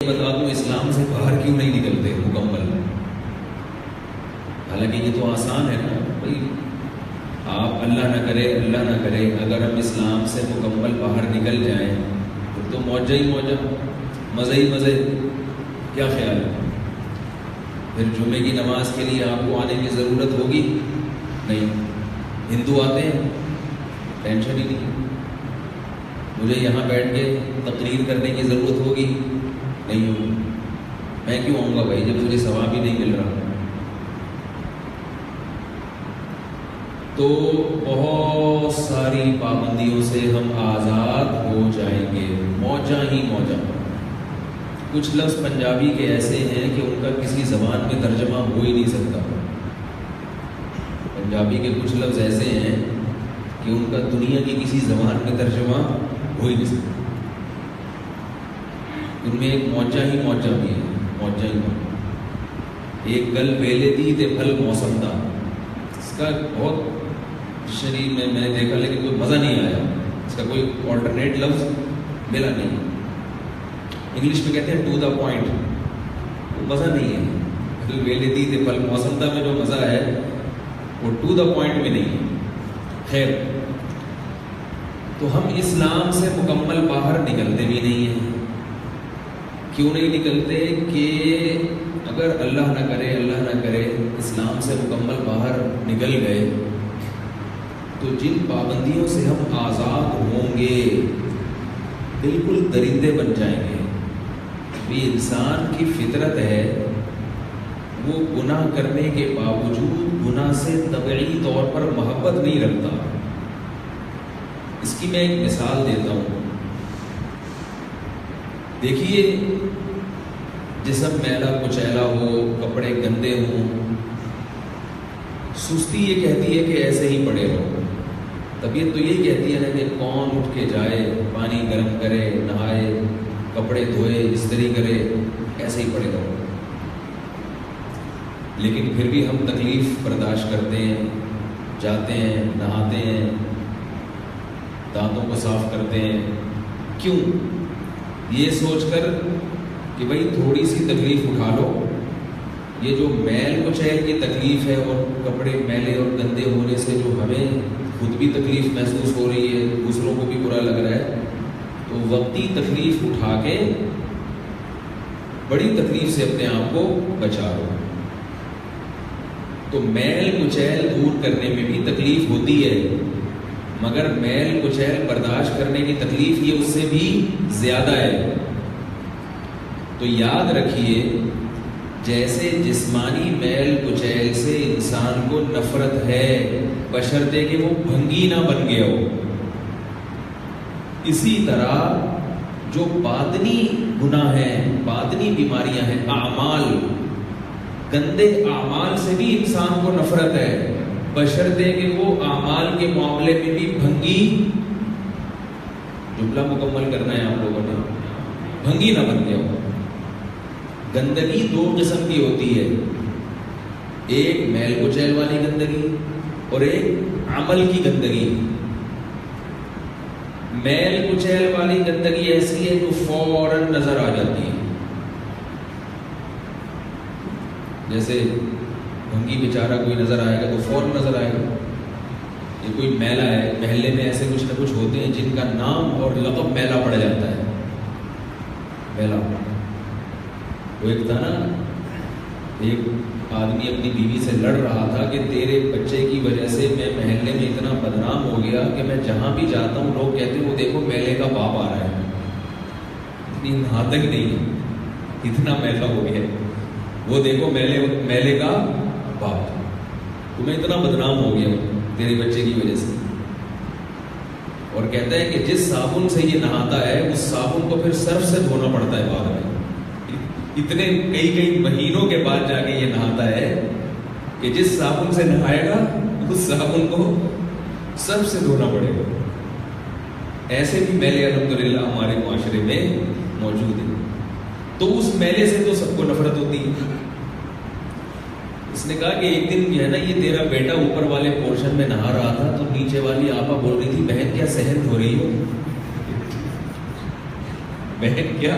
بتا دوں اسلام سے باہر کیوں نہیں نکلتے مکمل. حالانکہ یہ تو آسان ہے نا بھائی، آپ اللہ نہ کرے اگر ہم اسلام سے مکمل باہر نکل جائیں تو موجہ ہی موجہ، مزے ہی مزے. کیا خیال ہے؟ پھر جمعے کی نماز کے لیے آپ کو آنے کی ضرورت ہوگی نہیں. ہندو آتے ہیں، ٹینشن ہی نہیں. مجھے یہاں بیٹھ کے تقریر کرنے کی ضرورت ہوگی نہیں ہوگی. میں کیوں آؤں گا بھائی جب مجھے ثواب ہی نہیں مل رہا. تو بہت ساری پابندیوں سے ہم آزاد ہو جائیں گے، موجہ ہی موجہ. کچھ لفظ پنجابی کے ایسے ہیں کہ ان کا کسی زبان میں ترجمہ ہو ہی نہیں سکتا. پنجابی کے کچھ لفظ ایسے ہیں کہ ان کا دنیا کی کسی زبان میں ترجمہ ہو ہی نہیں سکتا. ان میں ایک موجہ ہی موجہ بھی ہے، موجہ ہی موجہ. ایک گل ویلے دی تے پھل موسم دا. اس کا بہت شریف میں نے دیکھا لیکن کوئی مزہ نہیں آیا. اس کا کوئی آلٹرنیٹ لفظ ملا نہیں. انگلش میں کہتے ہیں ٹو دا پوائنٹ، وہ مزہ نہیں ہے. گل ویلے دی تے پھل موسم دا میں جو مزہ ہے وہ ٹو دا پوائنٹ میں نہیں ہے. خیر، تو ہم اسلام سے مکمل باہر نکلتے بھی نہیں ہیں. کیوں نہیں نکلتے؟ کہ اگر اللہ نہ کرے اسلام سے مکمل باہر نکل گئے تو جن پابندیوں سے ہم آزاد ہوں گے بالکل درندے بن جائیں گے. بھی انسان کی فطرت ہے وہ گناہ کرنے کے باوجود گناہ سے طبعی طور پر محبت نہیں رکھتا. اس کی میں ایک مثال دیتا ہوں. دیکھیے، جسم میلا کچیلا ہو، کپڑے گندے ہوں، سستی یہ کہتی ہے کہ ایسے ہی پڑے رہو. طبیعت تو یہی کہتی ہے نا کہ کون اٹھ کے جائے، پانی گرم کرے، نہائے، کپڑے دھوئے، استری کرے، ایسے ہی پڑے رہو. لیکن پھر بھی ہم تکلیف برداشت کرتے ہیں، جاتے ہیں، نہاتے ہیں، دانتوں کو صاف کرتے ہیں. کیوں؟ یہ سوچ کر کہ بھائی تھوڑی سی تکلیف اٹھا لو. یہ جو میل کچیل کی تکلیف ہے اور کپڑے میلے اور گندے ہونے سے جو ہمیں خود بھی تکلیف محسوس ہو رہی ہے، دوسروں کو بھی برا لگ رہا ہے، تو وقتی تکلیف اٹھا کے بڑی تکلیف سے اپنے آپ کو بچا لو. تو میل کچیل دور کرنے میں بھی تکلیف ہوتی ہے، مگر میل کچیل برداشت کرنے کی تکلیف یہ اس سے بھی زیادہ ہے. تو یاد رکھیے، جیسے جسمانی میل کچیل سے انسان کو نفرت ہے بشرطے کہ وہ بھنگی نہ بن گیا ہو، اسی طرح جو باطنی گناہ ہیں، باطنی بیماریاں ہیں، اعمال، گندے اعمال سے بھی انسان کو نفرت ہے بشرطے کہ وہ اعمال کے معاملے میں بھی بھنگی، جملہ مکمل کرنا ہے آپ لوگوں نے، بھنگی نہ بن گیا ہو. گندگی دو قسم کی ہوتی ہے، ایک میل کچیل والی گندگی اور ایک عمل کی گندگی. میل کچیل والی گندگی ایسی ہے جو فوراً نظر آ جاتی ہے. جیسے بھنگی بیچارہ کوئی نظر آئے گا تو فوراً نظر آئے گا. یہ کوئی میلہ ہے، محلے میں ایسے کچھ نہ کچھ ہوتے ہیں جن کا نام اور لقب میلہ پڑ جاتا ہے. میلہ وہ ایک تھا نا، ایک آدمی اپنی بیوی سے لڑ رہا تھا کہ تیرے بچے کی وجہ سے میں محلے میں اتنا بدنام ہو گیا کہ میں جہاں بھی جاتا ہوں لوگ کہتے ہیں وہ دیکھو میلے کا باپ آ رہا ہے. اتنی نادک نہیں، اتنا میلہ ہو گیا، وہ دیکھو میلے کا باپ، تمہیں اتنا بدنام ہو گیا تیرے بچے کی وجہ سے. اور کہتا ہے کہ جس صابن سے یہ نہاتا ہے اس صابن کو پھر صرف سے دھونا پڑتا ہے بعد میں. اتنے کئی مہینوں کے بعد جا کے یہ نہاتا ہے کہ جس صابن سے نہائے گا اس صابن کو صرف سے دھونا پڑے گا. ایسے بھی میلے الحمدللہ ہمارے معاشرے میں موجود ہیں. تو اس میلے سے تو سب کو نفرت ہوتی ہے. اس نے کہا کہ ایک دن جو ہے نا یہ تیرا بیٹا اوپر والے پورشن میں نہا رہا تھا تو نیچے والی آپا بول رہی تھی بہن کیا صحت ہو رہی ہو، بہن کیا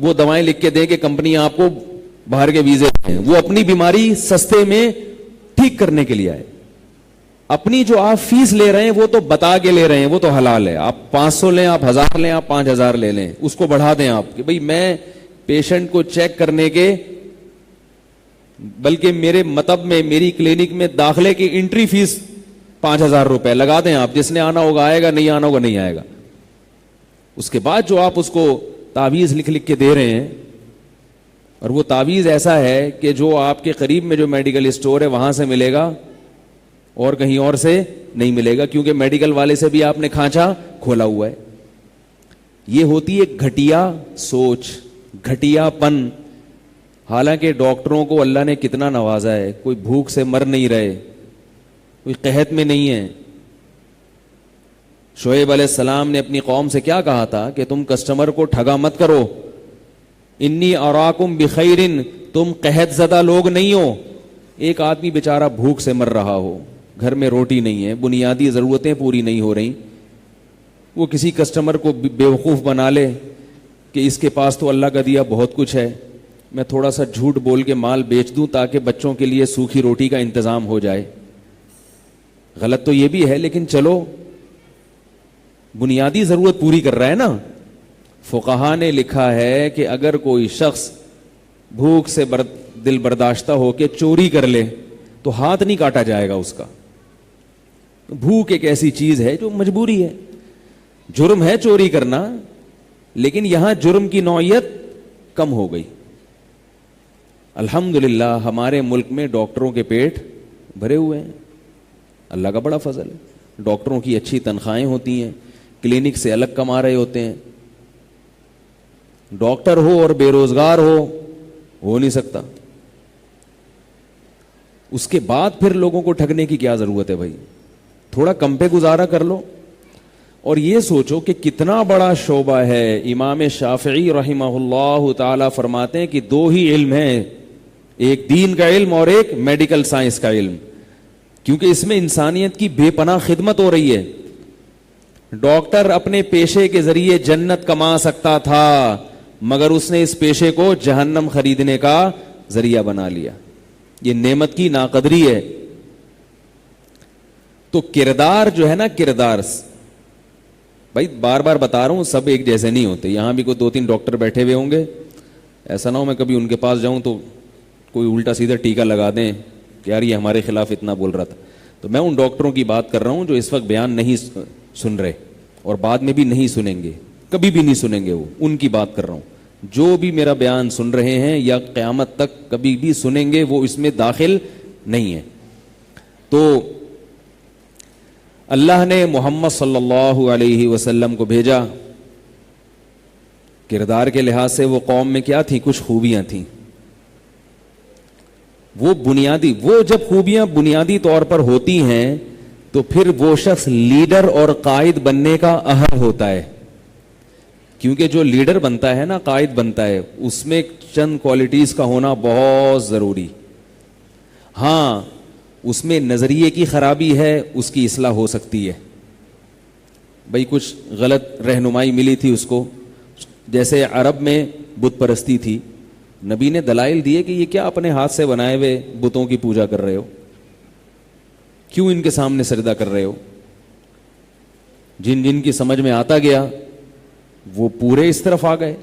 وہ دوائیں لکھ کے دیں کہ کمپنیاں آپ کو باہر کے ویزے دیں. وہ اپنی بیماری سستے میں ٹھیک کرنے کے لیے آئے. اپنی جو آپ فیس لے رہے ہیں وہ تو بتا کے لے رہے ہیں, وہ تو حلال ہے. آپ 500 لیں, آپ 1000 لیں, آپ 5000 لے لیں, اس کو بڑھا دیں آپ کہ بھئی میں پیشنٹ کو چیک کرنے کے, بلکہ میرے مطب میں, میری کلینک میں داخلے کی انٹری فیس 5000 روپے لگا دیں آپ. جس نے آنا ہوگا آئے گا, نہیں آنا ہوگا نہیں آئے گا. اس کے بعد جو آپ اس کو تعویذ لکھ لکھ کے دے رہے ہیں, اور وہ تعویذ ایسا ہے کہ جو آپ کے قریب میں جو میڈیکل اسٹور ہے وہاں سے ملے گا اور کہیں اور سے نہیں ملے گا, کیونکہ میڈیکل والے سے بھی آپ نے کھانچا کھولا ہوا ہے. یہ ہوتی ہے گھٹیا سوچ, گھٹیا پن. حالانکہ ڈاکٹروں کو اللہ نے کتنا نوازا ہے, کوئی بھوک سے مر نہیں رہے, کوئی قحط میں نہیں ہے. شعیب علیہ السلام نے اپنی قوم سے کیا کہا تھا کہ تم کسٹمر کو ٹھگا مت کرو, انی اراکم بخیر, تم قحط زدہ لوگ نہیں ہو. ایک آدمی بیچارہ بھوک سے مر رہا ہو, گھر میں روٹی نہیں ہے, بنیادی ضرورتیں پوری نہیں ہو رہی, وہ کسی کسٹمر کو بیوقوف بنا لے کہ اس کے پاس تو اللہ کا دیا بہت کچھ ہے, میں تھوڑا سا جھوٹ بول کے مال بیچ دوں تاکہ بچوں کے لیے سوکھی روٹی کا انتظام ہو جائے. غلط تو یہ بھی ہے, لیکن چلو بنیادی ضرورت پوری کر رہا ہے نا. فقہا نے لکھا ہے کہ اگر کوئی شخص بھوک سے دل برداشتہ ہو کے چوری کر لے تو ہاتھ نہیں کاٹا جائے گا اس کا. بھوک ایک ایسی چیز ہے جو مجبوری ہے. جرم ہے چوری کرنا, لیکن یہاں جرم کی نوعیت کم ہو گئی. الحمدللہ ہمارے ملک میں ڈاکٹروں کے پیٹ بھرے ہوئے ہیں, اللہ کا بڑا فضل ہے. ڈاکٹروں کی اچھی تنخواہیں ہوتی ہیں, کلینک سے الگ کما رہے ہوتے ہیں. ڈاکٹر ہو اور بے روزگار ہو نہیں سکتا. اس کے بعد پھر لوگوں کو ٹھگنے کی کیا ضرورت ہے بھائی؟ تھوڑا کم پہ گزارا کر لو. اور یہ سوچو کہ کتنا بڑا شعبہ ہے. امام شافعی رحمہ اللہ تعالی فرماتے ہیں کہ 2 ہی علم ہیں, ایک دین کا علم اور ایک میڈیکل سائنس کا علم, کیونکہ اس میں انسانیت کی بے پناہ خدمت ہو رہی ہے. ڈاکٹر اپنے پیشے کے ذریعے جنت کما سکتا تھا, مگر اس نے اس پیشے کو جہنم خریدنے کا ذریعہ بنا لیا. یہ نعمت کی ناقدری ہے. تو کردار جو ہے نا, کردار بھائی بار بار بتا رہا ہوں, سب ایک جیسے نہیں ہوتے. یہاں بھی کوئی 2-3 ڈاکٹر بیٹھے ہوئے ہوں گے, ایسا نہ ہو میں کبھی ان کے پاس جاؤں تو کوئی الٹا سیدھا ٹیکا لگا دیں کہ یار یہ ہمارے خلاف اتنا بول رہا تھا. تو میں ان ڈاکٹروں کی بات کر رہا ہوں جو اس وقت بیان نہیں سن رہے اور بعد میں بھی نہیں سنیں گے, کبھی بھی نہیں سنیں گے. وہ ان کی بات کر رہا ہوں جو بھی میرا بیان سن رہے ہیں یا قیامت تک کبھی بھی سنیں گے, وہ اس میں داخل نہیں ہے. تو اللہ نے محمد صلی اللہ علیہ وسلم کو بھیجا. کردار کے لحاظ سے وہ قوم میں کیا تھی؟ کچھ خوبیاں تھیں. وہ بنیادی, وہ جب خوبیاں بنیادی طور پر ہوتی ہیں تو پھر وہ شخص لیڈر اور قائد بننے کا اہل ہوتا ہے. کیونکہ جو لیڈر بنتا ہے نا, قائد بنتا ہے, اس میں چند کوالٹیز کا ہونا بہت ضروری. ہاں اس میں نظریے کی خرابی ہے, اس کی اصلاح ہو سکتی ہے. بھائی کچھ غلط رہنمائی ملی تھی اس کو, جیسے عرب میں بت پرستی تھی. نبی نے دلائل دیے کہ یہ کیا اپنے ہاتھ سے بنائے ہوئے بتوں کی پوجا کر رہے ہو, کیوں ان کے سامنے سجدہ کر رہے ہو. جن جن کی سمجھ میں آتا گیا وہ پورے اس طرف آ گئے.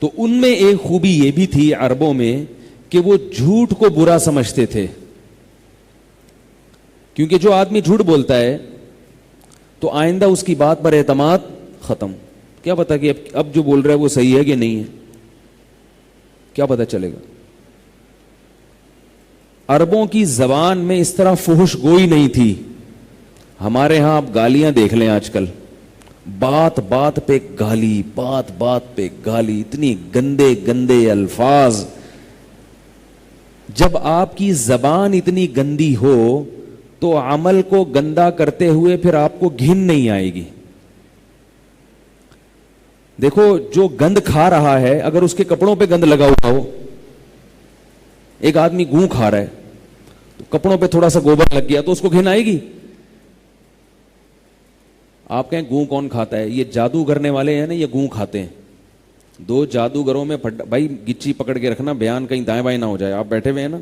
تو ان میں ایک خوبی یہ بھی تھی عربوں میں کہ وہ جھوٹ کو برا سمجھتے تھے. کیونکہ جو آدمی جھوٹ بولتا ہے تو آئندہ اس کی بات پر اعتماد ختم. کیا پتا کہ اب جو بول رہا ہے وہ صحیح ہے کہ نہیں ہے, کیا پتا چلے گا. عربوں کی زبان میں اس طرح فحش گوئی نہیں تھی. ہمارے ہاں آپ گالیاں دیکھ لیں آج کل, بات بات پہ گالی, بات بات پہ گالی, اتنی گندے گندے الفاظ. جب آپ کی زبان اتنی گندی ہو تو عمل کو گندا کرتے ہوئے پھر آپ کو گھن نہیں آئے گی. دیکھو جو گند کھا رہا ہے, اگر اس کے کپڑوں پہ گند لگا ہوا ہو, ایک آدمی گوں کھا رہا ہے تو کپڑوں پہ تھوڑا سا گوبر لگ گیا تو اس کو گھن آئے گی. آپ کہیں گوں کون کھاتا ہے؟ یہ جادو کرنے والے ہیں نا, یہ گوں کھاتے ہیں. دو جادوگروں میں بھائی گچی پکڑ کے رکھنا, بیان کہیں دائیں بائیں نہ ہو جائے. آپ بیٹھے ہوئے ہیں نا,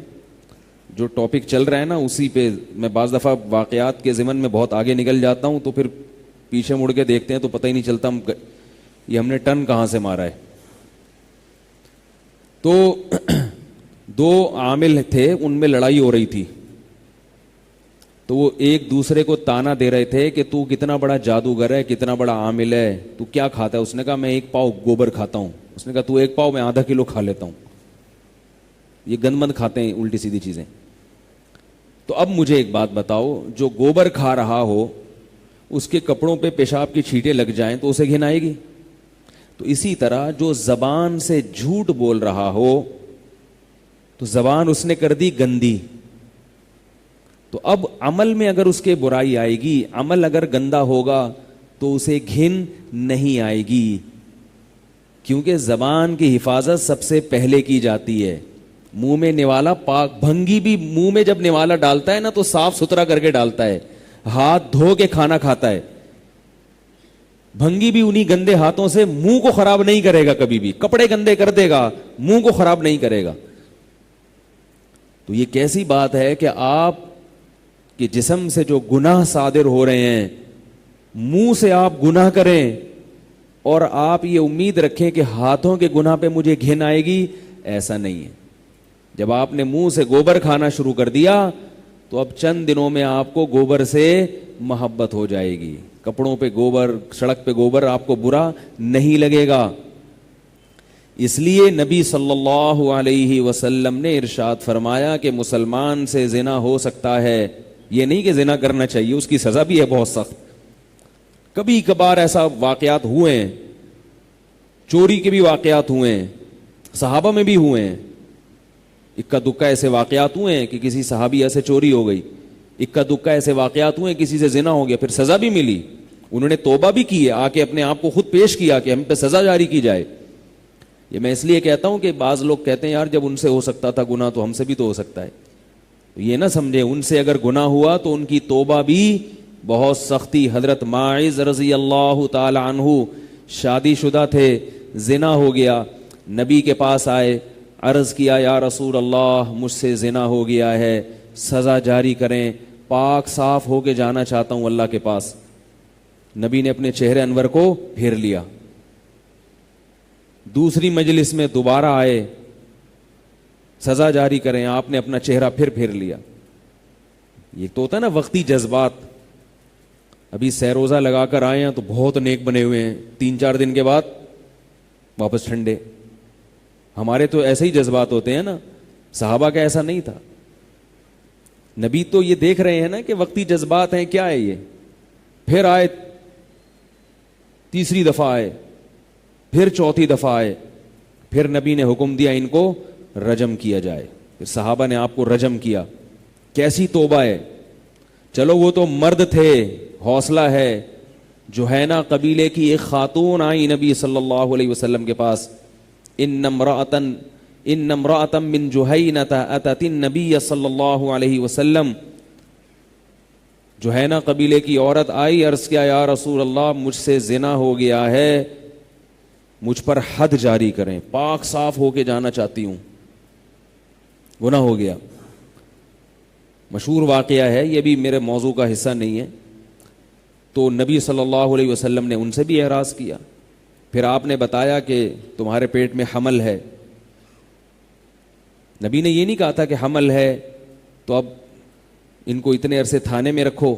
جو ٹاپک چل رہا ہے نا اسی پہ میں بعض دفعہ واقعات کے ضمن میں بہت آگے نکل جاتا ہوں, تو پھر پیچھے مڑ کے دیکھتے ہیں تو پتہ ہی نہیں چلتا یہ ہم نے ٹن کہاں سے مارا ہے. تو دو عامل تھے, ان میں لڑائی ہو رہی تھی, تو وہ ایک دوسرے کو تانا دے رہے تھے کہ تو کتنا بڑا جادوگر ہے, کتنا بڑا عامل ہے, تو کیا کھاتا ہے. اس نے کہا میں 1 پاؤ گوبر کھاتا ہوں. اس نے کہا تو 1 پاؤ, میں ½ کلو کھا لیتا ہوں. یہ گند مند کھاتے ہیں الٹی سیدھی چیزیں. تو اب مجھے ایک بات بتاؤ, جو گوبر کھا رہا ہو اس کے کپڑوں پہ پیشاب کی چھینٹیں لگ جائیں تو اسے گھن آئے گی. تو اسی طرح جو زبان سے جھوٹ بول رہا ہو تو زبان اس نے کر دی گندی. تو اب عمل میں اگر اس کے برائی آئے گی, عمل اگر گندا ہوگا تو اسے گھن نہیں آئے گی, کیونکہ زبان کی حفاظت سب سے پہلے کی جاتی ہے. منہ میں نوالا پاک, بھنگی بھی منہ میں جب نوالا ڈالتا ہے نا تو صاف ستھرا کر کے ڈالتا ہے, ہاتھ دھو کے کھانا کھاتا ہے. بھنگی بھی انہی گندے ہاتھوں سے منہ کو خراب نہیں کرے گا کبھی بھی, کپڑے گندے کر دے گا, منہ کو خراب نہیں کرے گا. تو یہ کیسی بات ہے کہ آپ کے جسم سے جو گناہ صادر ہو رہے ہیں, منہ سے آپ گناہ کریں اور آپ یہ امید رکھیں کہ ہاتھوں کے گناہ پہ مجھے گھن آئے گی. ایسا نہیں ہے. جب آپ نے منہ سے گوبر کھانا شروع کر دیا تو اب چند دنوں میں آپ کو گوبر سے محبت ہو جائے گی. کپڑوں پہ گوبر, سڑک پہ گوبر آپ کو برا نہیں لگے گا. اس لیے نبی صلی اللہ علیہ وسلم نے ارشاد فرمایا کہ مسلمان سے زنا ہو سکتا ہے. یہ نہیں کہ زنا کرنا چاہیے, اس کی سزا بھی ہے بہت سخت. کبھی کبھار ایسا واقعات ہوئے ہیں, چوری کے بھی واقعات ہوئے ہیں, صحابہ میں بھی ہوئے ہیں. اکا دکا ایسے واقعات ہوئے ہیں کہ کسی صحابیہ سے چوری ہو گئی, اکا دکا ایسے واقعات ہوئے ہیں کسی سے زنا ہو گیا, پھر سزا بھی ملی. انہوں نے توبہ بھی کی ہے, آ کے اپنے آپ کو خود پیش کیا کہ ہم پہ سزا جاری کی جائے. یہ میں اس لیے کہتا ہوں کہ بعض لوگ کہتے ہیں یار جب ان سے ہو سکتا تھا گناہ تو ہم سے بھی تو ہو سکتا ہے. یہ نہ سمجھے ان سے اگر گناہ ہوا تو ان کی توبہ بھی بہت سختی. حضرت ماعز رضی اللہ تعالی عنہ شادی شدہ تھے, زنا ہو گیا, نبی کے پاس آئے, عرض کیا یا رسول اللہ مجھ سے زنا ہو گیا ہے, سزا جاری کریں, پاک صاف ہو کے جانا چاہتا ہوں اللہ کے پاس. نبی نے اپنے چہرے انور کو پھیر لیا. دوسری مجلس میں دوبارہ آئے, سزا جاری کریں, آپ نے اپنا چہرہ پھر لیا. یہ تو ہوتا ہے نا وقتی جذبات. ابھی سیروزہ لگا کر آئے ہیں تو بہت نیک بنے ہوئے ہیں, 3-4 دن کے بعد واپس ٹھنڈے. ہمارے تو ایسے ہی جذبات ہوتے ہیں نا, صحابہ کا ایسا نہیں تھا. نبی تو یہ دیکھ رہے ہیں نا کہ وقتی جذبات ہیں, کیا ہے یہ. پھر آئے, تیسری دفعہ آئے, پھر چوتھی دفعہ آئے, پھر نبی نے حکم دیا ان کو رجم کیا جائے. پھر صحابہ نے آپ کو رجم کیا. کیسی توبہ ہے. چلو وہ تو مرد تھے, حوصلہ ہے. جوہینہ قبیلے کی ایک خاتون آئی نبی صلی اللہ علیہ وسلم کے پاس. ان امرأة من جوہینہ اتت النبی صلی اللہ علیہ وسلم. جوہینہ قبیلے کی عورت آئی, عرض کیا یا رسول اللہ مجھ سے زنا ہو گیا ہے, مجھ پر حد جاری کریں, پاک صاف ہو کے جانا چاہتی ہوں, گناہ ہو گیا. مشہور واقعہ ہے, یہ بھی میرے موضوع کا حصہ نہیں ہے. تو نبی صلی اللہ علیہ وسلم نے ان سے بھی اعراض کیا. پھر آپ نے بتایا کہ تمہارے پیٹ میں حمل ہے. نبی نے یہ نہیں کہا تھا کہ حمل ہے تو اب ان کو اتنے عرصے تھانے میں رکھو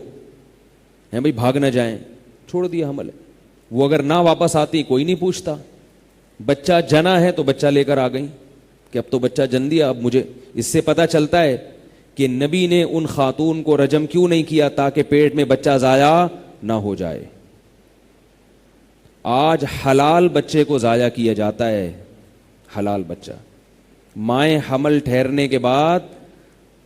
ہیں بھائی, بھاگ نہ جائیں, چھوڑ دیا حمل ہے. وہ اگر نہ واپس آتی کوئی نہیں پوچھتا. بچہ جنا ہے تو بچہ لے کر آ گئی کہ اب تو بچہ جن دیا. اب مجھے اس سے پتہ چلتا ہے کہ نبی نے ان خاتون کو رجم کیوں نہیں کیا, تاکہ پیٹ میں بچہ ضائع نہ ہو جائے. آج حلال بچے کو ضائع کیا جاتا ہے, حلال بچہ. مائیں حمل ٹھہرنے کے بعد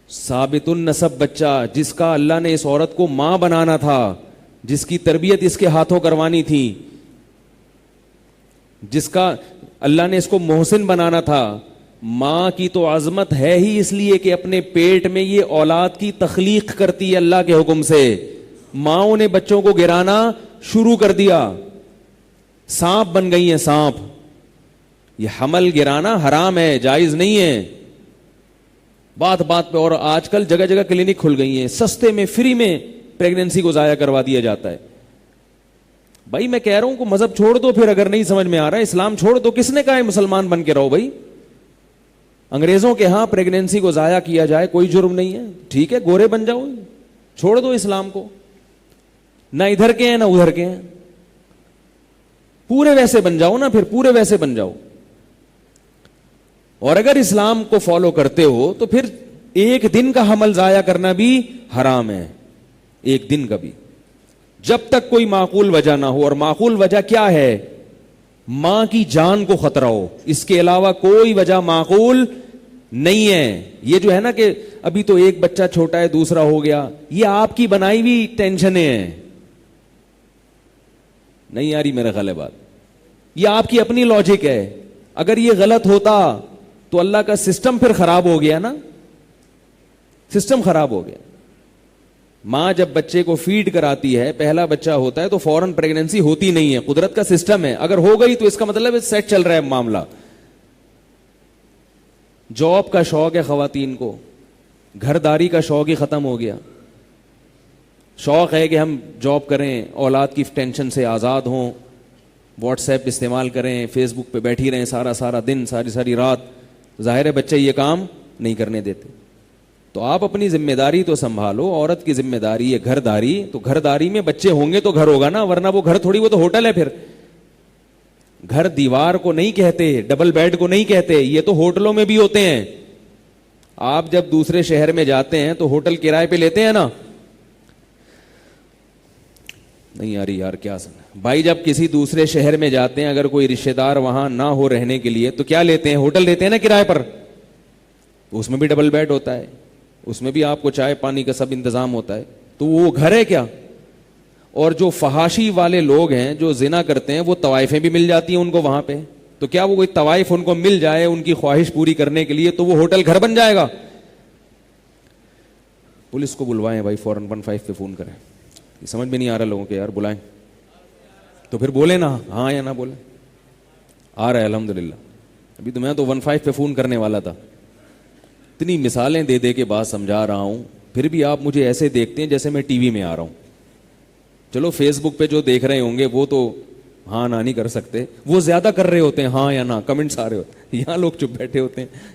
ثابت النسب بچہ, جس کا اللہ نے اس عورت کو ماں بنانا تھا, جس کی تربیت اس کے ہاتھوں کروانی تھی, جس کا اللہ نے اس کو محسن بنانا تھا. ماں کی تو عظمت ہے ہی اس لیے کہ اپنے پیٹ میں یہ اولاد کی تخلیق کرتی ہے اللہ کے حکم سے. ماؤں نے بچوں کو گرانا شروع کر دیا, سانپ بن گئی ہیں سانپ. یہ حمل گرانا حرام ہے, جائز نہیں ہے. بات بات پہ, اور آج کل جگہ جگہ کلینک کھل گئی ہیں, سستے میں فری میں پریگننسی کو ضائع کروا دیا جاتا ہے. بھائی میں کہہ رہا ہوں کہ مذہب چھوڑ دو پھر, اگر نہیں سمجھ میں آ رہا ہے اسلام چھوڑ دو. کس نے کہا ہے مسلمان بن کے رہو بھائی؟ انگریزوں کے ہاں پریگننسی کو ضائع کیا جائے کوئی جرم نہیں ہے, ٹھیک ہے گورے بن جاؤ, چھوڑ دو اسلام کو. نہ ادھر کے ہیں نہ ادھر کے ہیں, پورے ویسے بن جاؤ نا, پھر پورے ویسے بن جاؤ. اور اگر اسلام کو فالو کرتے ہو تو پھر ایک دن کا حمل ضائع کرنا بھی حرام ہے, ایک دن کا بھی, جب تک کوئی معقول وجہ نہ ہو. اور معقول وجہ کیا ہے؟ ماں کی جان کو خطرہ ہو, اس کے علاوہ کوئی وجہ معقول نہیں ہے. یہ جو ہے نا کہ ابھی تو ایک بچہ چھوٹا ہے دوسرا ہو گیا, یہ آپ کی بنائی ہوئی ٹینشنیں ہیں. نہیں آ رہی میرا خیال ہے بات؟ یہ آپ کی اپنی لاجک ہے. اگر یہ غلط ہوتا تو اللہ کا سسٹم پھر خراب ہو گیا نا, سسٹم خراب ہو گیا. ماں جب بچے کو فیڈ کراتی ہے, پہلا بچہ ہوتا ہے تو فوراً پریگننسی ہوتی نہیں ہے, قدرت کا سسٹم ہے. اگر ہو گئی تو اس کا مطلب ہے سیٹ چل رہا ہے معاملہ. جاب کا شوق ہے خواتین کو, گھرداری کا شوق ہی ختم ہو گیا. شوق ہے کہ ہم جاب کریں, اولاد کی ٹینشن سے آزاد ہوں, واٹس ایپ استعمال کریں, فیس بک پہ بیٹھی رہیں سارا دن, ساری رات. ظاہر ہے بچے یہ کام نہیں کرنے دیتے. تو آپ اپنی ذمہ داری تو سنبھالو. عورت کی ذمہ داری ہے گھرداری, تو گھرداری میں بچے ہوں گے تو گھر ہوگا نا, ورنہ وہ گھر تھوڑی, وہ تو ہوٹل ہے. پھر گھر دیوار کو نہیں کہتے, ڈبل بیڈ کو نہیں کہتے, یہ تو ہوٹلوں میں بھی ہوتے ہیں. آپ جب دوسرے شہر میں جاتے ہیں تو ہوٹل کرائے پہ لیتے ہیں نا. نہیں آ رہی یار کیا سن بھائی, جب کسی دوسرے شہر میں جاتے ہیں, اگر کوئی رشتہ دار وہاں نہ ہو رہنے کے لیے, تو کیا لیتے ہیں؟ ہوٹل لیتے ہیں نا کرائے پر. اس میں بھی ڈبل بیڈ ہوتا ہے, اس میں بھی آپ کو چائے پانی کا سب انتظام ہوتا ہے. تو وہ گھر ہے کیا؟ اور جو فحاشی والے لوگ ہیں جو زنا کرتے ہیں, وہ طوائفیں بھی مل جاتی ہیں ان کو وہاں پہ. تو کیا وہ کوئی طوائف ان کو مل جائے ان کی خواہش پوری کرنے کے لیے تو وہ ہوٹل گھر بن جائے گا؟ پولیس کو بلوائیں بھائی, فوراً 15 پہ فون کریں. یہ سمجھ میں نہیں آ رہا لوگوں کے یار, بلائیں تو پھر بولے نا ہاں یا نہ بولے. آ رہا ہے الحمدللہ. ابھی تو میں تو 15 پہ فون کرنے والا تھا. اتنی مثالیں دے دے کے بات سمجھا رہا ہوں, پھر بھی آپ مجھے ایسے دیکھتے ہیں جیسے میں ٹی وی میں آ رہا ہوں. چلو فیس بک پہ جو دیکھ رہے ہوں گے وہ تو ہاں نہ نہیں کر سکتے, وہ زیادہ کر رہے ہوتے ہیں ہاں یا نہ, کمنٹس آ رہے ہوتے ہیں. یہاں لوگ چپ بیٹھے ہوتے ہیں.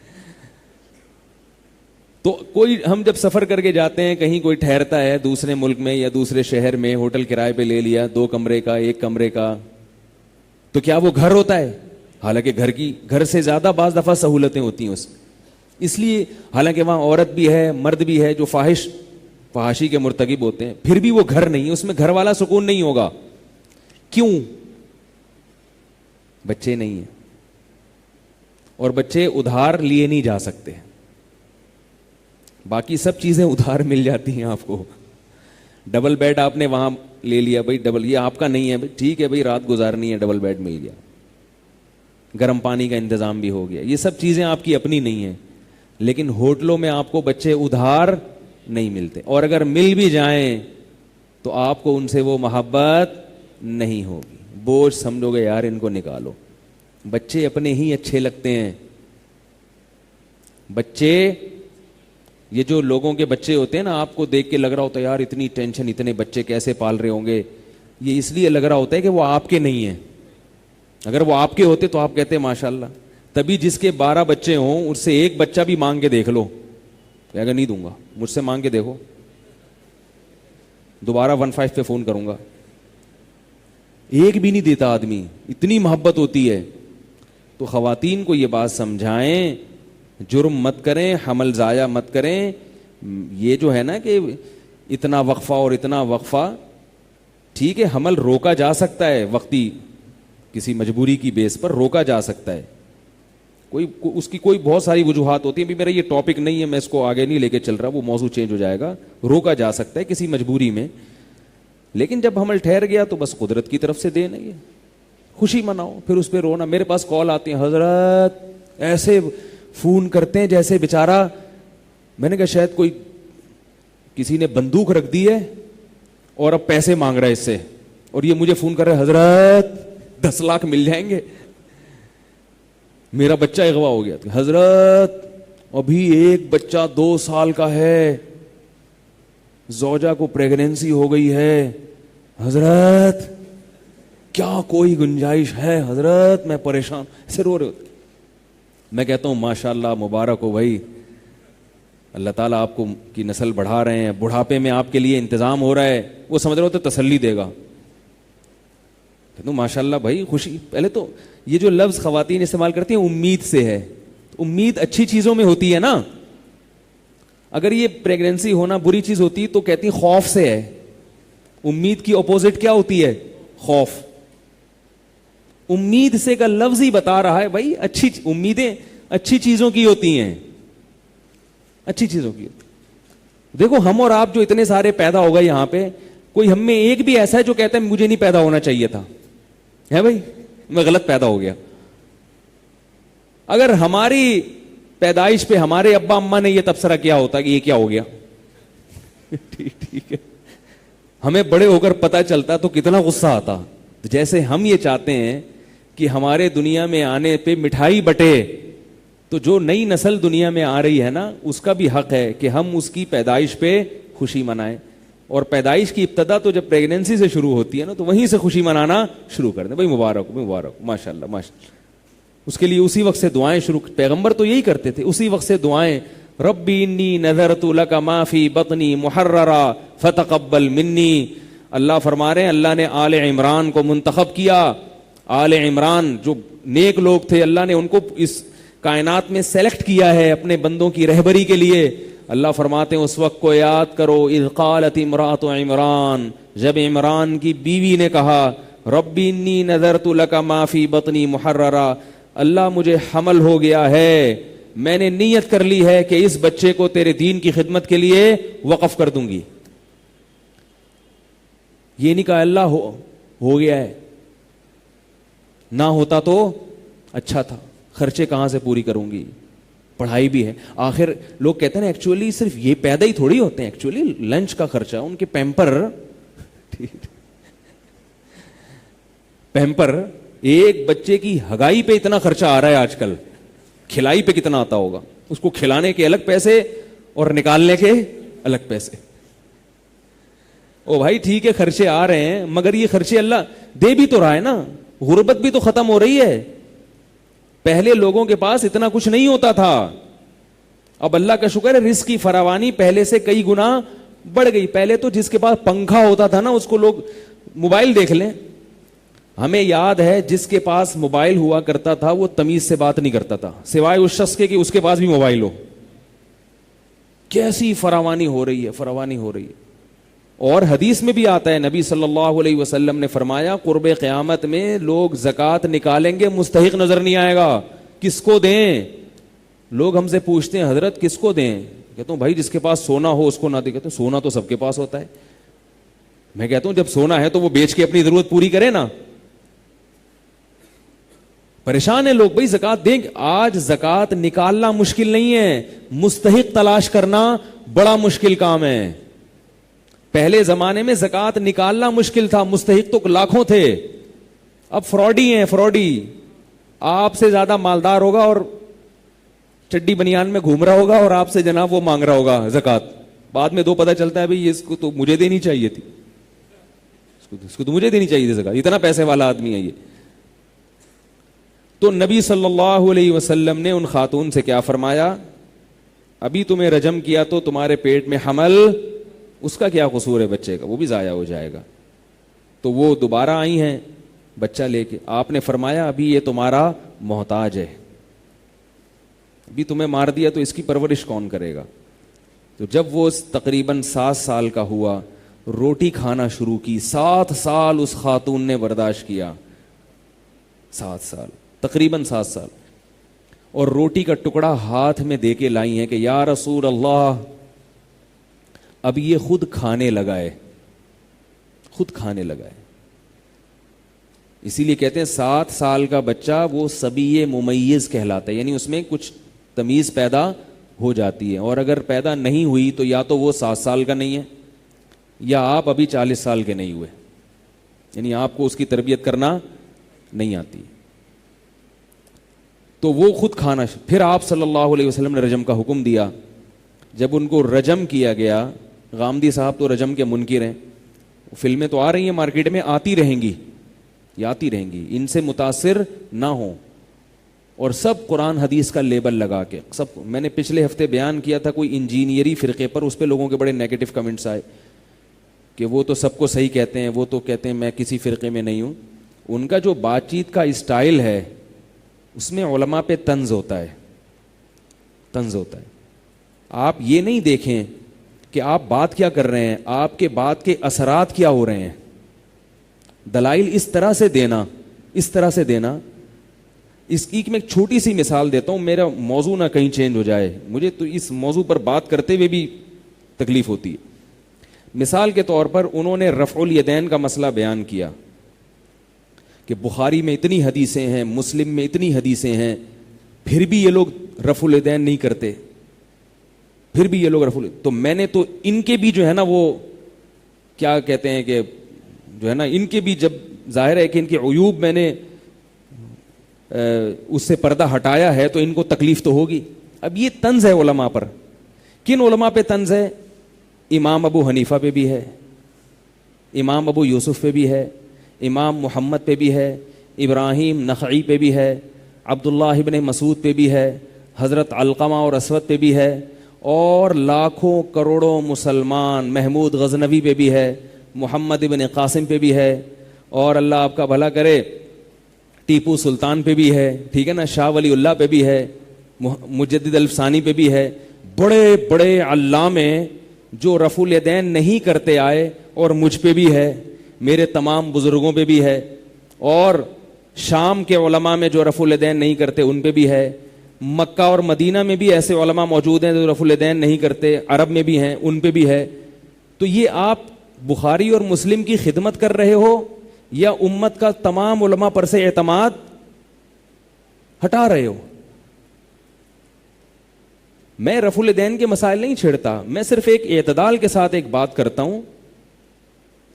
تو کوئی, ہم جب سفر کر کے جاتے ہیں کہیں, کوئی ٹھہرتا ہے دوسرے ملک میں یا دوسرے شہر میں, ہوٹل کرائے پہ لے لیا 2 کمرے کا 1 کمرے کا, تو کیا وہ گھر ہوتا ہے؟ حالانکہ گھر سے زیادہ بعض دفعہ سہولتیں ہوتی ہیں اس لیے. حالانکہ وہاں عورت بھی ہے مرد بھی ہے جو فحاشی کے مرتکب ہوتے ہیں, پھر بھی وہ گھر نہیں ہے, اس میں گھر والا سکون نہیں ہوگا. کیوں؟ بچے نہیں ہیں, اور بچے ادھار لیے نہیں جا سکتے. باقی سب چیزیں ادھار مل جاتی ہیں آپ کو. ڈبل بیڈ آپ نے وہاں لے لیا بھائی, ڈبل, یہ آپ کا نہیں ہے بھائی, ٹھیک ہے بھائی رات گزارنی ہے, ڈبل بیڈ مل گیا, گرم پانی کا انتظام بھی ہو گیا. یہ سب چیزیں آپ کی اپنی نہیں ہیں. لیکن ہوٹلوں میں آپ کو بچے ادھار نہیں ملتے, اور اگر مل بھی جائیں تو آپ کو ان سے وہ محبت نہیں ہوگی. بوجھ سمجھو گے یار ان کو نکالو. بچے اپنے ہی اچھے لگتے ہیں. بچے, یہ جو لوگوں کے بچے ہوتے ہیں نا, آپ کو دیکھ کے لگ رہا ہوتا ہے یار اتنی ٹینشن, اتنے بچے کیسے پال رہے ہوں گے. یہ اس لیے لگ رہا ہوتا ہے کہ وہ آپ کے نہیں ہیں. اگر وہ آپ کے ہوتے تو آپ کہتے ماشاءاللہ. تبھی جس کے 12 بچے ہوں اس سے ایک بچہ بھی مانگ کے دیکھ لو, اگر نہیں دوں گا, مجھ سے مانگ کے دیکھو, دوبارہ 15 پہ فون کروں گا. ایک بھی نہیں دیتا آدمی, اتنی محبت ہوتی ہے. تو خواتین کو یہ بات سمجھائیں, جرم مت کریں, حمل ضائع مت کریں. یہ جو ہے نا کہ اتنا وقفہ اور اتنا وقفہ, ٹھیک ہے حمل روکا جا سکتا ہے, وقتی کسی مجبوری کی بیس پر روکا جا سکتا ہے. اس کی کوئی بہت ساری وجوہات ہوتی ہیں. ابھی میرا یہ ٹاپک نہیں ہے, میں اس کو آگے نہیں لے کے چل رہا, وہ موضوع چینج ہو جائے گا. روکا جا سکتا ہے کسی مجبوری میں, لیکن جب حمل ٹھہر گیا تو بس قدرت کی طرف سے دین ہے, یہ خوشی مناؤ, پھر اس پہ رونا. میرے پاس کال آتی ہیں, حضرت ایسے فون کرتے ہیں جیسے بیچارہ, میں نے کہا شاید کوئی کسی نے بندوق رکھ دی ہے اور اب پیسے مانگ رہا ہے اس سے, اور یہ مجھے فون کر رہے, حضرت 10 لاکھ مل جائیں گے. میرا بچہ اغوا ہو گیا. حضرت ابھی ایک بچہ 2 سال کا ہے, زوجہ کو پریگنینسی ہو گئی ہے, حضرت کیا کوئی گنجائش ہے؟ حضرت میں پریشان, ایسے رو رہے ہوتے. میں کہتا ہوں ماشاءاللہ مبارک ہو بھائی, اللہ تعالیٰ آپ کو کی نسل بڑھا رہے ہیں, بڑھاپے میں آپ کے لیے انتظام ہو رہا ہے. وہ سمجھ رہے ہوتے تسلی دے گا. ماشاء اللہ بھائی خوشی. پہلے تو یہ جو لفظ خواتین استعمال کرتی ہیں امید سے ہے. امید اچھی چیزوں میں ہوتی ہے نا. اگر یہ پریگنینسی ہونا بری چیز ہوتی تو کہتی خوف سے ہے. امید کی اپوزٹ کیا ہوتی ہے؟ خوف. امید سے کا لفظ ہی بتا رہا ہے بھائی اچھی امیدیں اچھی چیزوں کی ہوتی ہیں, اچھی چیزوں کی ہوتی. دیکھو ہم اور آپ جو اتنے سارے پیدا ہو گئے یہاں پہ, کوئی ہم میں ایک بھی ایسا ہے جو کہتا ہے مجھے نہیں پیدا ہونا چاہیے تھا, ہے بھائی میں غلط پیدا ہو گیا. اگر ہماری پیدائش پہ ہمارے ابا اماں نے یہ تبصرہ کیا ہوتا کہ یہ کیا ہو گیا, ٹھیک ہے, ہمیں بڑے ہو کر پتا چلتا تو کتنا غصہ آتا. جیسے ہم یہ چاہتے ہیں کہ ہمارے دنیا میں آنے پہ مٹھائی بٹے, تو جو نئی نسل دنیا میں آ رہی ہے نا اس کا بھی حق ہے کہ ہم اس کی پیدائش پہ خوشی منائیں. اور پیدائش کی ابتدا تو جب پریگنینسی سے شروع ہوتی ہے نا تو وہیں سے خوشی منانا شروع کر دیں. بھائی مبارک مبارک ماشاء اللہ ماشاء اللہ. اس کے لیے اسی وقت سے دعائیں شروع, پیغمبر تو یہی کرتے تھے, اسی وقت سے دعائیں. ربی انی نذرت لک ما فی بطنی محررا فتقبل منی. اللہ فرما رہے ہیں اللہ نے آل عمران کو منتخب کیا. آل عمران جو نیک لوگ تھے اللہ نے ان کو اس کائنات میں سلیکٹ کیا ہے اپنے بندوں کی رہبری کے لیے. اللہ فرماتے ہیں اس وقت کو یاد کرو اذ قالت امرأۃ عمران, جب عمران کی بیوی نے کہا ربی انی نذرت لک ما فی بطنی محررا, اللہ مجھے حمل ہو گیا ہے, میں نے نیت کر لی ہے کہ اس بچے کو تیرے دین کی خدمت کے لیے وقف کر دوں گی. یہ نہیں کہا اللہ ہو گیا ہے, نہ ہوتا تو اچھا تھا, خرچے کہاں سے پوری کروں گی, پڑھائی بھی ہے. آخر لوگ کہتے ہیں ایکچولی صرف یہ پیدا ہی تھوڑی ہوتے ہیں, ایکچولی لنچ کا خرچہ, ان کے پیمپر ایک بچے کی ہگائی پہ اتنا خرچہ آ رہا ہے آج کل, کھلائی پہ کتنا آتا ہوگا, اس کو کھلانے کے الگ پیسے اور نکالنے کے الگ پیسے. او بھائی ٹھیک ہے خرچے آ رہے ہیں, مگر یہ خرچے اللہ دے بھی تو رہا ہے نا, غربت بھی تو ختم ہو رہی ہے. پہلے لوگوں کے پاس اتنا کچھ نہیں ہوتا تھا, اب اللہ کا شکر ہے رزق کی فراوانی پہلے سے کئی گنا بڑھ گئی. پہلے تو جس کے پاس پنکھا ہوتا تھا نا اس کو لوگ, موبائل دیکھ لیں, ہمیں یاد ہے جس کے پاس موبائل ہوا کرتا تھا وہ تمیز سے بات نہیں کرتا تھا سوائے اس شخص کے کہ اس کے پاس بھی موبائل ہو. کیسی فراوانی ہو رہی ہے, فراوانی ہو رہی ہے. اور حدیث میں بھی آتا ہے نبی صلی اللہ علیہ وسلم نے فرمایا قرب قیامت میں لوگ زکوٰۃ نکالیں گے مستحق نظر نہیں آئے گا, کس کو دیں. لوگ ہم سے پوچھتے ہیں حضرت کس کو دیں, کہتا ہوں بھائی جس کے پاس سونا ہو اس کو نہ دے. کہتے ہیں سونا تو سب کے پاس ہوتا ہے. میں کہتا ہوں جب سونا ہے تو وہ بیچ کے اپنی ضرورت پوری کرے نا. پریشان ہے لوگ, بھائی زکوٰۃ دیں. آج زکوٰۃ نکالنا مشکل نہیں ہے, مستحق تلاش کرنا بڑا مشکل کام ہے. پہلے زمانے میں زکوٰۃ نکالنا مشکل تھا, مستحق تو لاکھوں تھے. اب فراڈی ہیں, فراڈی. آپ سے زیادہ مالدار ہوگا اور چڈی بنیان میں گھوم رہا ہوگا اور آپ سے جناب وہ مانگ رہا ہوگا زکوٰۃ. بعد میں دو پتہ چلتا ہے بھائی اس کو تو مجھے دینی چاہیے تھی, اس کو تو مجھے دینی چاہیے تھی زکوٰۃ, اتنا پیسے والا آدمی ہے یہ. تو نبی صلی اللہ علیہ وسلم نے ان خاتون سے کیا فرمایا, ابھی تمہیں رجم کیا تو تمہارے پیٹ میں حمل, اس کا کیا قصور ہے بچے کا, وہ بھی ضائع ہو جائے گا. تو وہ دوبارہ آئی ہیں بچہ لے کے. آپ نے فرمایا ابھی یہ تمہارا محتاج ہے, ابھی تمہیں مار دیا تو اس کی پرورش کون کرے گا. تو جب وہ تقریباً 7 سال کا ہوا, روٹی کھانا شروع کی. 7 سال اس خاتون نے برداشت کیا, 7 سال, تقریباً 7 سال. اور روٹی کا ٹکڑا ہاتھ میں دے کے لائی ہیں کہ یا رسول اللہ, اب یہ خود کھانے لگائے, خود کھانے لگائے. اسی لیے کہتے ہیں 7 سال کا بچہ وہ صبی ممیز کہلاتا ہے, یعنی اس میں کچھ تمیز پیدا ہو جاتی ہے. اور اگر پیدا نہیں ہوئی تو یا تو وہ 7 سال کا نہیں ہے یا آپ ابھی 40 سال کے نہیں ہوئے, یعنی آپ کو اس کی تربیت کرنا نہیں آتی. تو وہ خود کھانا. پھر آپ صلی اللہ علیہ وسلم نے رجم کا حکم دیا. جب ان کو رجم کیا گیا, غامدی صاحب تو رجم کے منکر ہیں, فلمیں تو آ رہی ہیں مارکیٹ میں, آتی رہیں گی, یہ آتی رہیں گی, ان سے متاثر نہ ہوں, اور سب قرآن حدیث کا لیبل لگا کے سب. میں نے پچھلے ہفتے بیان کیا تھا کوئی انجینئری فرقے پر, اس پہ لوگوں کے بڑے نیگیٹو کمنٹس آئے کہ وہ تو سب کو صحیح کہتے ہیں, وہ تو کہتے ہیں میں کسی فرقے میں نہیں ہوں. ان کا جو بات چیت کا اسٹائل ہے اس میں علماء پہ طنز ہوتا ہے, طنز ہوتا ہے. آپ یہ نہیں دیکھیں کہ آپ بات کیا کر رہے ہیں, آپ کے بات کے اثرات کیا ہو رہے ہیں. دلائل اس طرح سے دینا, اس طرح سے دینا. اس کی میں ایک چھوٹی سی مثال دیتا ہوں, میرا موضوع نہ کہیں چینج ہو جائے, مجھے تو اس موضوع پر بات کرتے ہوئے بھی تکلیف ہوتی ہے. مثال کے طور پر انہوں نے رفع الیدین کا مسئلہ بیان کیا کہ بخاری میں اتنی حدیثیں ہیں, مسلم میں اتنی حدیثیں ہیں, پھر بھی یہ لوگ رفع الیدین نہیں کرتے, پھر بھی یہ لوگ رفع. تو میں نے تو ان کے بھی جو ہے نا وہ کیا کہتے ہیں کہ جو ہے نا ان کے بھی, جب ظاہر ہے کہ ان کے عیوب میں نے اس سے پردہ ہٹایا ہے تو ان کو تکلیف تو ہوگی. اب یہ طنز ہے علماء پر. کن علماء پہ طنز ہے؟ امام ابو حنیفہ پہ بھی ہے, امام ابو یوسف پہ بھی ہے, امام محمد پہ بھی ہے, ابراہیم نخعی پہ بھی ہے, عبداللہ ابن مسعود پہ بھی ہے, حضرت علقمہ اور اسود پہ بھی ہے, اور لاکھوں کروڑوں مسلمان محمود غزنوی پہ بھی ہے, محمد ابن قاسم پہ بھی ہے, اور اللہ آپ کا بھلا کرے ٹیپو سلطان پہ بھی ہے, ٹھیک ہے نا, شاہ ولی اللہ پہ بھی ہے, مجدد الفسانی پہ بھی ہے. بڑے بڑے علامے جو رفع الیدین نہیں کرتے آئے, اور مجھ پہ بھی ہے, میرے تمام بزرگوں پہ بھی ہے, اور شام کے علماء میں جو رفع الیدین نہیں کرتے ان پہ بھی ہے, مکہ اور مدینہ میں بھی ایسے علماء موجود ہیں جو رفع الیدین نہیں کرتے, عرب میں بھی ہیں, ان پہ بھی ہے. تو یہ آپ بخاری اور مسلم کی خدمت کر رہے ہو یا امت کا تمام علماء پر سے اعتماد ہٹا رہے ہو؟ میں رفع الیدین کے مسائل نہیں چھیڑتا, میں صرف ایک اعتدال کے ساتھ ایک بات کرتا ہوں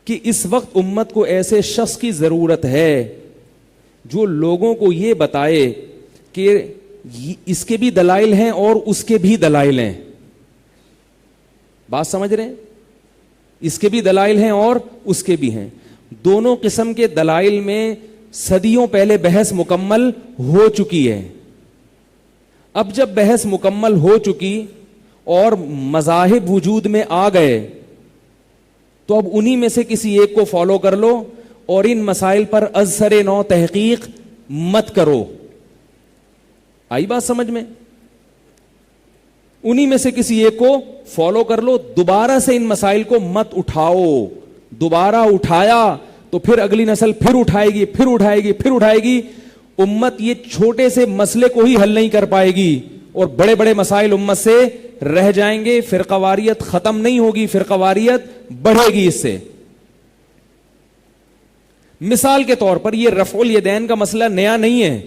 کہ اس وقت امت کو ایسے شخص کی ضرورت ہے جو لوگوں کو یہ بتائے کہ اس کے بھی دلائل ہیں اور اس کے بھی دلائل ہیں. بات سمجھ رہے ہیں؟ اس کے بھی دلائل ہیں اور اس کے بھی ہیں. دونوں قسم کے دلائل میں صدیوں پہلے بحث مکمل ہو چکی ہے. اب جب بحث مکمل ہو چکی اور مذاہب وجود میں آ گئے تو اب انہی میں سے کسی ایک کو فالو کر لو اور ان مسائل پر از سر نو تحقیق مت کرو. آئی بات سمجھ میں؟ انہی میں سے کسی ایک کو فالو کر لو, دوبارہ سے ان مسائل کو مت اٹھاؤ. دوبارہ اٹھایا تو پھر اگلی نسل پھر اٹھائے گی, پھر اٹھائے گی, پھر اٹھائے گی. امت یہ چھوٹے سے مسئلے کو ہی حل نہیں کر پائے گی اور بڑے بڑے مسائل امت سے رہ جائیں گے. فرقہ واریت ختم نہیں ہوگی, فرقہ واریت بڑھے گی اس سے. مثال کے طور پر یہ رفع الیدین کا مسئلہ نیا نہیں ہے.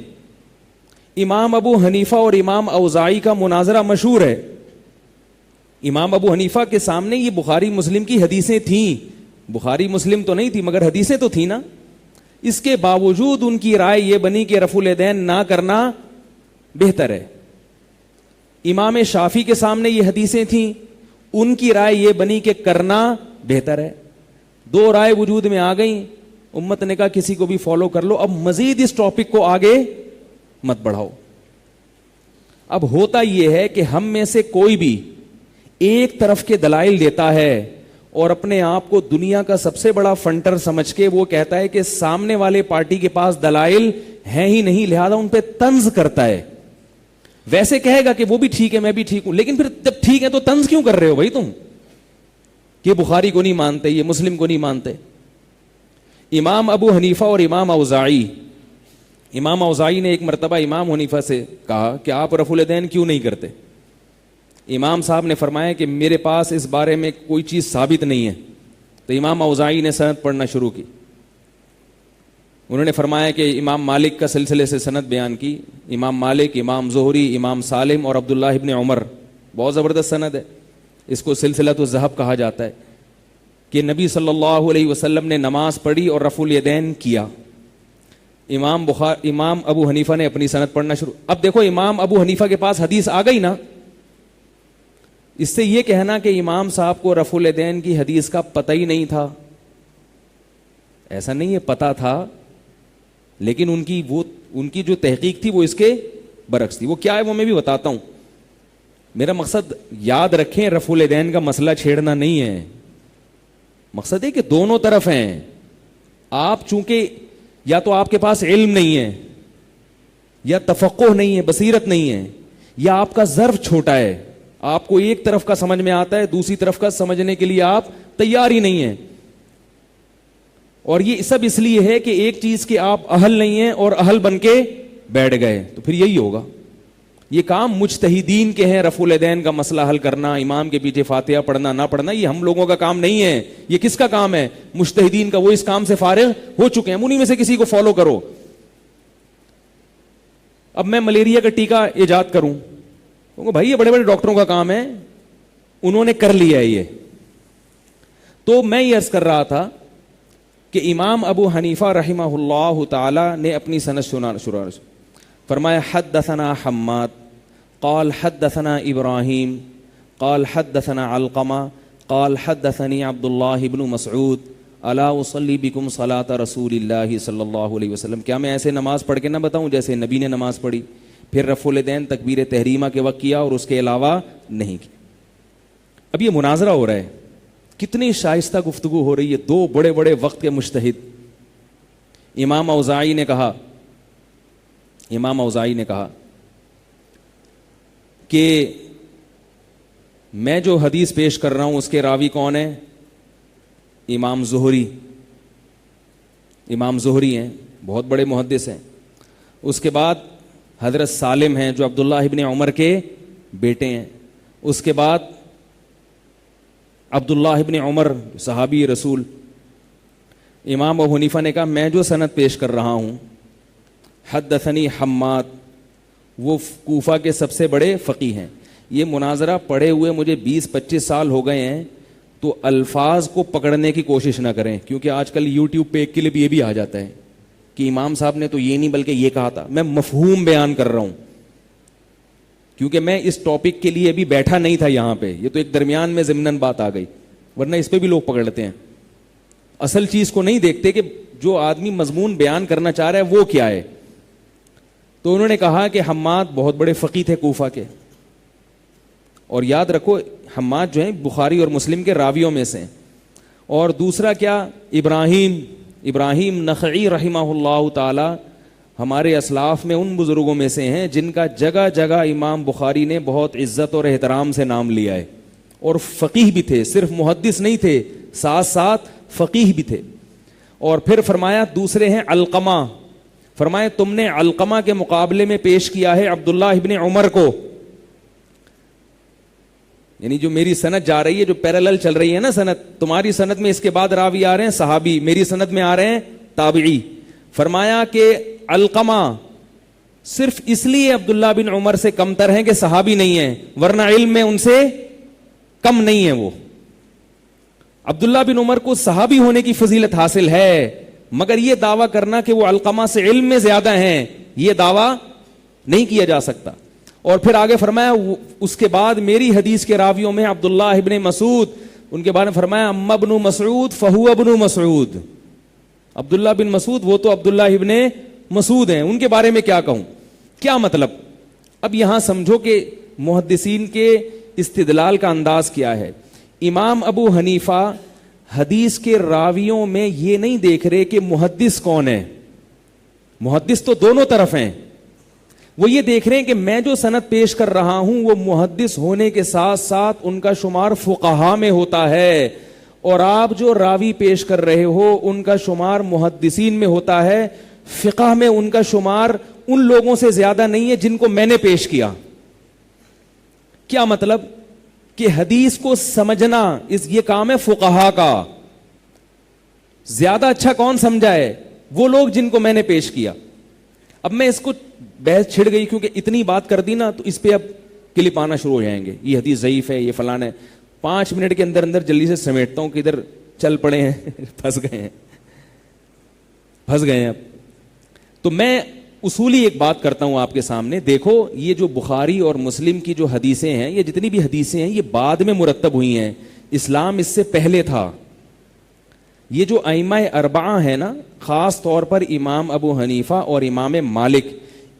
امام ابو حنیفہ اور امام اوزاعی کا مناظرہ مشہور ہے. امام ابو حنیفہ کے سامنے یہ بخاری مسلم کی حدیثیں تھیں, بخاری مسلم تو نہیں تھی مگر حدیثیں تو تھیں نا. اس کے باوجود ان کی رائے یہ بنی کہ رفع الیدین نہ کرنا بہتر ہے. امام شافعی کے سامنے یہ حدیثیں تھیں, ان کی رائے یہ بنی کہ کرنا بہتر ہے. دو رائے وجود میں آ گئیں, امت نے کہا کسی کو بھی فالو کر لو, اب مزید اس ٹاپک کو آگے مت بڑھاؤ. اب ہوتا یہ ہے کہ ہم میں سے کوئی بھی ایک طرف کے دلائل دیتا ہے اور اپنے آپ کو دنیا کا سب سے بڑا فنٹر سمجھ کے وہ کہتا ہے کہ سامنے والے پارٹی کے پاس دلائل ہیں ہی نہیں, لہذا ان پہ طنز کرتا ہے. ویسے کہے گا کہ وہ بھی ٹھیک ہے میں بھی ٹھیک ہوں, لیکن پھر جب ٹھیک ہے تو طنز کیوں کر رہے ہو بھائی تم؟ کہ بخاری کو نہیں مانتے, یہ مسلم کو نہیں مانتے. امام ابو حنیفہ اور امام اوزاعی, امام اوزاعی نے ایک مرتبہ امام حنیفہ سے کہا کہ آپ رفع الیدین کیوں نہیں کرتے؟ امام صاحب نے فرمایا کہ میرے پاس اس بارے میں کوئی چیز ثابت نہیں ہے. تو امام اوزاعی نے سند پڑھنا شروع کی. انہوں نے فرمایا کہ امام مالک کا سلسلے سے سند بیان کی, امام مالک, امام زہری, امام سالم اور عبداللہ ابن عمر, بہت زبردست سند ہے, اس کو سلسلۃ الذہب کہا جاتا ہے, کہ نبی صلی اللہ علیہ وسلم نے نماز پڑھی اور رفع الیدین کیا. امام ابو حنیفہ نے اپنی سند پڑھنا شروع. اب دیکھو امام ابو حنیفہ کے پاس حدیث آ گئی نا, اس سے یہ کہنا کہ امام صاحب کو رفع الیدین کی حدیث کا پتہ ہی نہیں تھا, ایسا نہیں ہے, پتہ تھا, لیکن ان کی جو تحقیق تھی وہ اس کے برعکس تھی. وہ کیا ہے وہ میں بھی بتاتا ہوں. میرا مقصد یاد رکھیں, رفع الیدین کا مسئلہ چھیڑنا نہیں ہے, مقصد ہے کہ دونوں طرف ہیں. آپ چونکہ یا تو آپ کے پاس علم نہیں ہے, یا تفقہ نہیں ہے, بصیرت نہیں ہے, یا آپ کا ظرف چھوٹا ہے, آپ کو ایک طرف کا سمجھ میں آتا ہے, دوسری طرف کا سمجھنے کے لیے آپ تیار ہی نہیں ہیں. اور یہ سب اس لیے ہے کہ ایک چیز کے آپ اہل نہیں ہیں اور اہل بن کے بیٹھ گئے, تو پھر یہی ہوگا. یہ کام مجتہدین کے ہیں, رفع الیدین کا مسئلہ حل کرنا, امام کے پیچھے فاتحہ پڑھنا نہ پڑھنا, یہ ہم لوگوں کا کام نہیں ہے. یہ کس کا کام ہے؟ مجتہدین کا. وہ اس کام سے فارغ ہو چکے ہیں, انہی میں سے کسی کو فالو کرو. اب میں ملیریا کا ٹیکہ ایجاد کروں, بھائی یہ بڑے بڑے ڈاکٹروں کا کام ہے, انہوں نے کر لیا ہے یہ. تو میں یہ عرض کر رہا تھا کہ امام ابو حنیفہ رحمہ اللہ تعالی نے اپنی سند سنانا شروع فرمایا, حدثنا حماد قال حدثنا ابراہیم قال حدثنا علقمہ قال حدثنی عبد اللہ بن مسعود الا اصلی بکم صلاۃ رسول اللہ صلی اللہ علیہ وسلم. کیا میں ایسے نماز پڑھ کے نہ بتاؤں جیسے نبی نے نماز پڑھی؟ پھر رفع الیدین تکبیر تحریمہ کے وقت کیا اور اس کے علاوہ نہیں کیا. اب یہ مناظرہ ہو رہا ہے, کتنی شائستہ گفتگو ہو رہی ہے. دو بڑے بڑے وقت کے مجتہد. امام اوزاعی نے کہا کہ میں جو حدیث پیش کر رہا ہوں اس کے راوی کون ہیں؟ امام زہری ہیں, بہت بڑے محدث ہیں. اس کے بعد حضرت سالم ہیں جو عبداللہ ابن عمر کے بیٹے ہیں. اس کے بعد عبداللہ ابن عمر صحابی رسول. امام ابو حنیفہ نے کہا میں جو سند پیش کر رہا ہوں حدثنی حماد, وہ کوفہ کے سب سے بڑے فقیہ ہیں. یہ مناظرہ پڑھے ہوئے مجھے 20-25 سال ہو گئے ہیں, تو الفاظ کو پکڑنے کی کوشش نہ کریں, کیونکہ آج کل یوٹیوب پہ ایک کلپ یہ بھی آ جاتا ہے کہ امام صاحب نے تو یہ نہیں بلکہ یہ کہا تھا. میں مفہوم بیان کر رہا ہوں, کیونکہ میں اس ٹاپک کے لیے بھی بیٹھا نہیں تھا یہاں پہ, یہ تو ایک درمیان میں ضمناً بات آ گئی, ورنہ اس پہ بھی لوگ پکڑ لیتے ہیں. اصل چیز کو نہیں دیکھتے کہ جو آدمی مضمون بیان کرنا چاہ رہا ہے وہ کیا ہے. تو انہوں نے کہا کہ حماد بہت بڑے فقیہ تھے کوفہ کے, اور یاد رکھو حماد جو ہیں بخاری اور مسلم کے راویوں میں سے. اور دوسرا کیا, ابراہیم نخعی رحمہ اللہ تعالی ہمارے اسلاف میں ان بزرگوں میں سے ہیں جن کا جگہ جگہ امام بخاری نے بہت عزت اور احترام سے نام لیا ہے, اور فقیہ بھی تھے, صرف محدث نہیں تھے, ساتھ ساتھ فقیہ بھی تھے. اور پھر فرمایا دوسرے ہیں علقمہ, فرمایا تم نے علقمہ کے مقابلے میں پیش کیا ہے عبداللہ ابن عمر کو. یعنی جو میری سند جا رہی ہے, جو پیرالل چل رہی ہے نا سند, تمہاری سند میں اس کے بعد راوی آ رہے ہیں صحابی, میری سند میں آ رہے ہیں تابعی. فرمایا کہ علقمہ صرف اس لیے عبداللہ بن عمر سے کمتر ہیں کہ صحابی نہیں ہیں, ورنہ علم میں ان سے کم نہیں ہے. وہ عبداللہ بن عمر کو صحابی ہونے کی فضیلت حاصل ہے, مگر یہ دعویٰ کرنا کہ وہ علقمہ سے علم میں زیادہ ہیں, یہ دعویٰ نہیں کیا جا سکتا. اور پھر آگے فرمایا اس کے بعد میری حدیث کے راویوں میں عبداللہ ابن مسعود, ان کے بارے میں فرمایا اما ابن مسعود فہو ابن مسعود. عبداللہ بن مسعود وہ تو عبداللہ ابن مسعود ہیں, ان کے بارے میں کیا کہوں. کیا مطلب؟ اب یہاں سمجھو کہ محدثین کے استدلال کا انداز کیا ہے. امام ابو حنیفہ حدیث کے راویوں میں یہ نہیں دیکھ رہے کہ محدث کون ہے, محدث تو دونوں طرف ہیں. وہ یہ دیکھ رہے ہیں کہ میں جو سند پیش کر رہا ہوں وہ محدث ہونے کے ساتھ ساتھ ان کا شمار فقہا میں ہوتا ہے, اور آپ جو راوی پیش کر رہے ہو ان کا شمار محدثین میں ہوتا ہے, فقہ میں ان کا شمار ان لوگوں سے زیادہ نہیں ہے جن کو میں نے پیش کیا. کیا مطلب؟ کہ حدیث کو سمجھنا یہ کام ہے فقہا کا. زیادہ اچھا کون سمجھا ہے؟ وہ لوگ جن کو میں نے پیش کیا. اب میں اس کو بحث چھڑ گئی کیونکہ اتنی بات کر دی نا, تو اس پہ اب کلپ آنا شروع ہو جائیں گے, یہ حدیث ضعیف ہے, یہ فلاں ہے. 5 منٹ کے اندر اندر جلدی سے سمیٹتا ہوں کہ ادھر چل پڑے ہیں, پھنس گئے ہیں. اب تو میں اصولی ایک بات کرتا ہوں آپ کے سامنے. دیکھو یہ جو بخاری اور مسلم کی جو حدیثیں ہیں, یہ جتنی بھی حدیثیں ہیں یہ بعد میں مرتب ہوئی ہیں, اسلام اس سے پہلے تھا. یہ جو ائمہ اربعہ ہیں نا, خاص طور پر امام ابو حنیفہ اور امام مالک,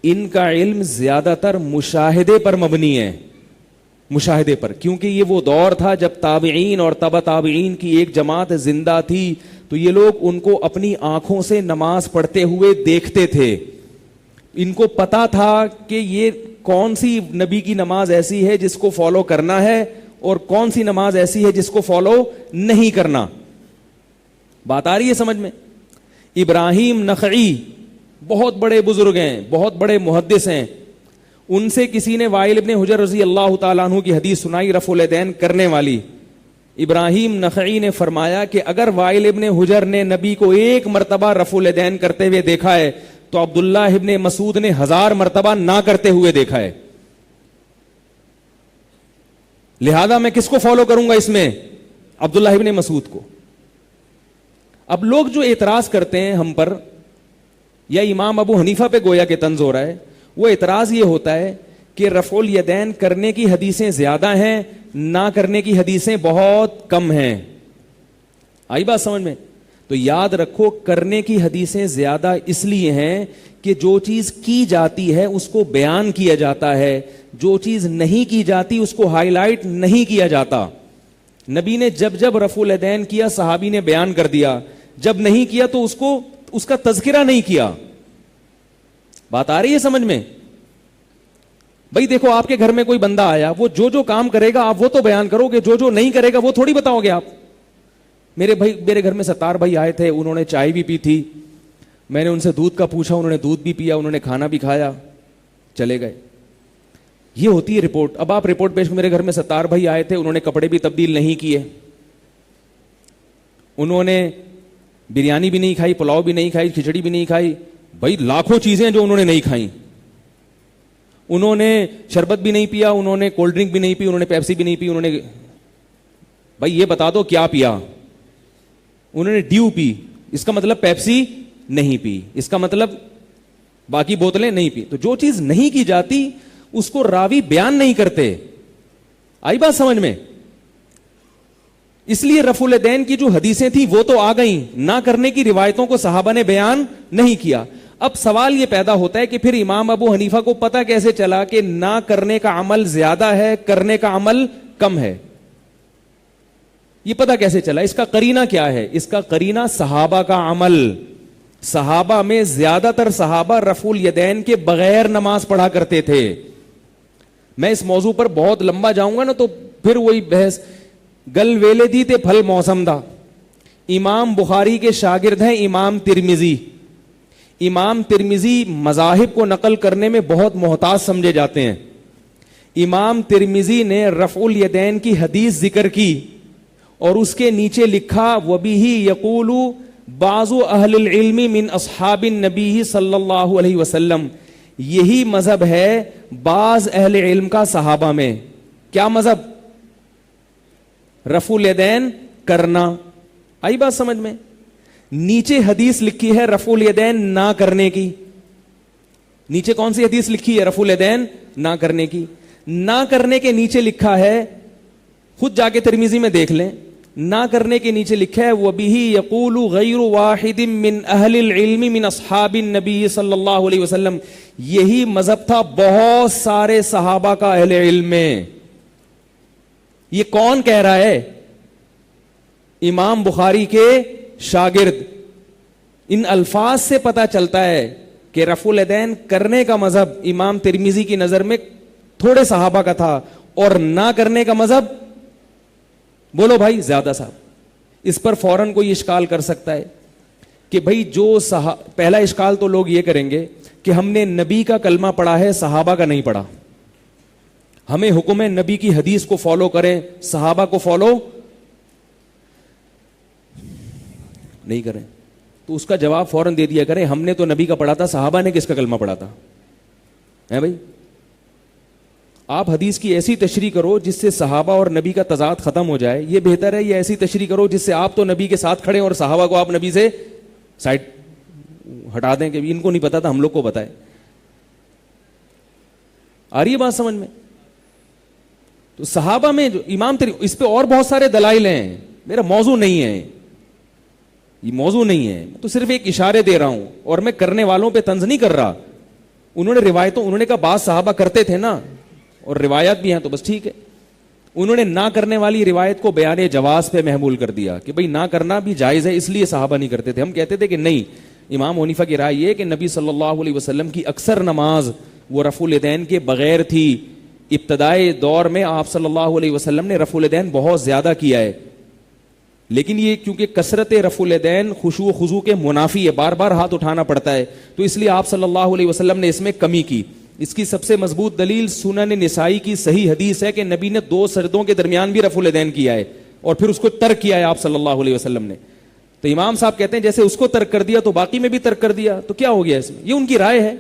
ان کا علم زیادہ تر مشاہدے پر مبنی ہے, مشاہدے پر, کیونکہ یہ وہ دور تھا جب تابعین اور تبع تابعین کی ایک جماعت زندہ تھی, تو یہ لوگ ان کو اپنی آنکھوں سے نماز پڑھتے ہوئے دیکھتے تھے. ان کو پتا تھا کہ یہ کون سی نبی کی نماز ایسی ہے جس کو فالو کرنا ہے اور کون سی نماز ایسی ہے جس کو فالو نہیں کرنا. بات آ رہی ہے سمجھ میں؟ ابراہیم نخعی بہت بڑے بزرگ ہیں, بہت بڑے محدث ہیں. ان سے کسی نے وائل ابن حجر رضی اللہ تعالیٰ عنہ کی حدیث سنائی رفع الیدین کرنے والی. ابراہیم نخعی نے فرمایا کہ اگر وائل ابن حجر نے نبی کو ایک مرتبہ رفع الیدین کرتے ہوئے دیکھا ہے تو عبداللہ ابن مسعود نے 1000 مرتبہ نہ کرتے ہوئے دیکھا ہے. لہذا میں کس کو فالو کروں گا اس میں؟ عبداللہ ابن مسعود کو. اب لوگ جو اعتراض کرتے ہیں ہم پر, یا امام ابو حنیفہ پہ گویا کہ طنز ہو رہا ہے, وہ اعتراض یہ ہوتا ہے کہ رفع الیدین کرنے کی حدیثیں زیادہ ہیں, نہ کرنے کی حدیثیں بہت کم ہیں. آئی بات سمجھ میں؟ تو یاد رکھو, کرنے کی حدیثیں زیادہ اس لیے ہیں کہ جو چیز کی جاتی ہے اس کو بیان کیا جاتا ہے, جو چیز نہیں کی جاتی اس کو ہائی لائٹ نہیں کیا جاتا. نبی نے جب رفع الیدین کیا صحابی نے بیان کر دیا, جب نہیں کیا تو اس کا تذکرہ نہیں کیا. بات آ رہی ہے سمجھ میں؟ بھائی دیکھو, آپ کے گھر میں کوئی بندہ آیا, وہ جو کام کرے گا آپ وہ تو بیان کرو گے, جو نہیں کرے گا وہ تھوڑی بتاؤ گے آپ. میرے گھر میں ستار بھائی آئے تھے, انہوں نے چائے بھی پی تھی, میں نے ان سے دودھ کا پوچھا, انہوں نے دودھ بھی پیا, انہوں نے کھانا بھی کھایا, چلے گئے. یہ ہوتی ہے رپورٹ. اب آپ رپورٹ پیش, میرے گھر میں ستار بھائی آئے تھے, انہوں نے کپڑے بھی تبدیل نہیں کیے, انہوں نے بریانی بھی نہیں کھائی, پلاؤ بھی نہیں کھائی, کھچڑی بھی نہیں کھائی. بھائی لاکھوں چیزیں جو انہوں نے نہیں کھائیں. انہوں نے شربت بھی نہیں پیا, انہوں نے کولڈ ڈرنک بھی نہیں پی, انہوں نے پیپسی بھی نہیں پی, انہوں نے, بھائی یہ بتا دو کیا پیا؟ انہوں نے ڈیو پی, اس کا مطلب پیپسی نہیں پی, اس کا مطلب باقی بوتلیں نہیں پی. تو جو چیز نہیں کی جاتی اس کو راوی بیان نہیں کرتے. آئی بات سمجھ میں؟ اس لیے رفع الیدین کی جو حدیثیں تھیں وہ تو آ گئیں, نہ کرنے کی روایتوں کو صحابہ نے بیان نہیں کیا. اب سوال یہ پیدا ہوتا ہے کہ پھر امام ابو حنیفہ کو پتہ کیسے چلا کہ نہ کرنے کا عمل زیادہ ہے, کرنے کا عمل کم ہے؟ یہ پتہ کیسے چلا؟ اس کا قرینہ کیا ہے؟ اس کا قرینہ صحابہ کا عمل. صحابہ میں زیادہ تر صحابہ رفع الیدین کے بغیر نماز پڑھا کرتے تھے. میں اس موضوع پر بہت لمبا جاؤں گا نا تو پھر وہی بحث, گل ویلے دی تے پھل موسم دا. امام بخاری کے شاگرد ہیں امام ترمذی. امام ترمذی مذاہب کو نقل کرنے میں بہت محتاط سمجھے جاتے ہیں. امام ترمذی نے رفع الیدین کی حدیث ذکر کی اور اس کے نیچے لکھا وَبِهِ يَقُولُ بَعْضُ أَهْلِ الْعِلْمِ مِنْ أَصْحَابِ النَّبِيِّ صلی اللہ علیہ وسلم. یہی مذہب ہے بعض اہل علم کا صحابہ میں. کیا مذہب؟ رفع الیدین کرنا. آئی بات سمجھ میں؟ نیچے حدیث لکھی ہے رفع الیدین نہ کرنے کی. نیچے کون سی حدیث لکھی ہے رفع الیدین نہ کرنے کی؟ نہ کرنے کے نیچے لکھا ہے, خود جا کے ترمذی میں دیکھ لیں, نہ کرنے کے نیچے لکھا ہے وَبِهِ يَقُولُ غَيْرُ وَاحِدٍ مِّنْ أَهْلِ الْعِلْمِ مِنْ أَصْحَابِ النَّبِيِّ صلی اللہ علیہ وسلم. یہی مذہب تھا بہت سارے صحابہ کا اہل علم میں. یہ کون کہہ رہا ہے؟ امام بخاری کے شاگرد. ان الفاظ سے پتہ چلتا ہے کہ رفع الیدین کرنے کا مذہب امام ترمذی کی نظر میں تھوڑے صحابہ کا تھا, اور نہ کرنے کا مذہب بولو بھائی زیادہ. صاحب اس پر فوراً کوئی اشکال کر سکتا ہے کہ بھائی پہلا اشکال تو لوگ یہ کریں گے کہ ہم نے نبی کا کلمہ پڑھا ہے, صحابہ کا نہیں پڑھا, ہمیں حکم ہے نبی کی حدیث کو فالو کریں, صحابہ کو فالو نہیں کریں. تو اس کا جواب فوراً دے دیا کریں, ہم نے تو نبی کا پڑھا تھا, صحابہ نے کس کا کلمہ پڑھا تھا؟ ہے بھائی, آپ حدیث کی ایسی تشریح کرو جس سے صحابہ اور نبی کا تضاد ختم ہو جائے, یہ بہتر ہے. یہ ایسی تشریح کرو جس سے آپ تو نبی کے ساتھ کھڑے اور صحابہ کو آپ نبی سے سائڈ ہٹا دیں کہ ان کو نہیں پتا تھا ہم لوگ کو بتائے. آ رہی ہے بات سمجھ میں؟ تو صحابہ میں جو امام اس پہ اور بہت سارے دلائل ہیں, میرا موضوع نہیں ہے یہ, موضوع نہیں ہے, میں تو صرف ایک اشارے دے رہا ہوں اور میں کرنے والوں پہ طنز نہیں کر رہا. انہوں نے روایتوں, انہوں نے کہا بعض صحابہ کرتے تھے نا, اور روایات بھی ہیں تو بس ٹھیک ہے. انہوں نے نہ کرنے والی روایت کو بیان جواز پہ محمول کر دیا کہ بھئی نہ کرنا بھی جائز ہے, اس لیے صحابہ نہیں کرتے تھے. ہم کہتے تھے کہ نہیں, امام حنیفہ کی رائے یہ کہ نبی صلی اللہ علیہ وسلم کی اکثر نماز وہ رفع الیدین کے بغیر تھی. ابتدائی دور میں آپ صلی اللہ علیہ وسلم نے رفع الیدین بہت زیادہ کیا ہے, لیکن یہ کیونکہ کثرت رفع الیدین خشوع و خضوع کے منافی ہے, بار بار ہاتھ اٹھانا پڑتا ہے, تو اس لیے آپ صلی اللہ علیہ وسلم نے اس میں کمی کی. اس کی سب سے مضبوط دلیل سنن نسائی کی صحیح حدیث ہے کہ نبی نے 2 سجدوں کے درمیان بھی رفع الیدین کیا ہے اور پھر اس کو ترک کیا ہے آپ صلی اللہ علیہ وسلم نے. تو امام صاحب کہتے ہیں جیسے اس کو ترک کر دیا تو باقی میں بھی ترک کر دیا, تو کیا ہو گیا اس میں؟ یہ ان کی رائے ہے.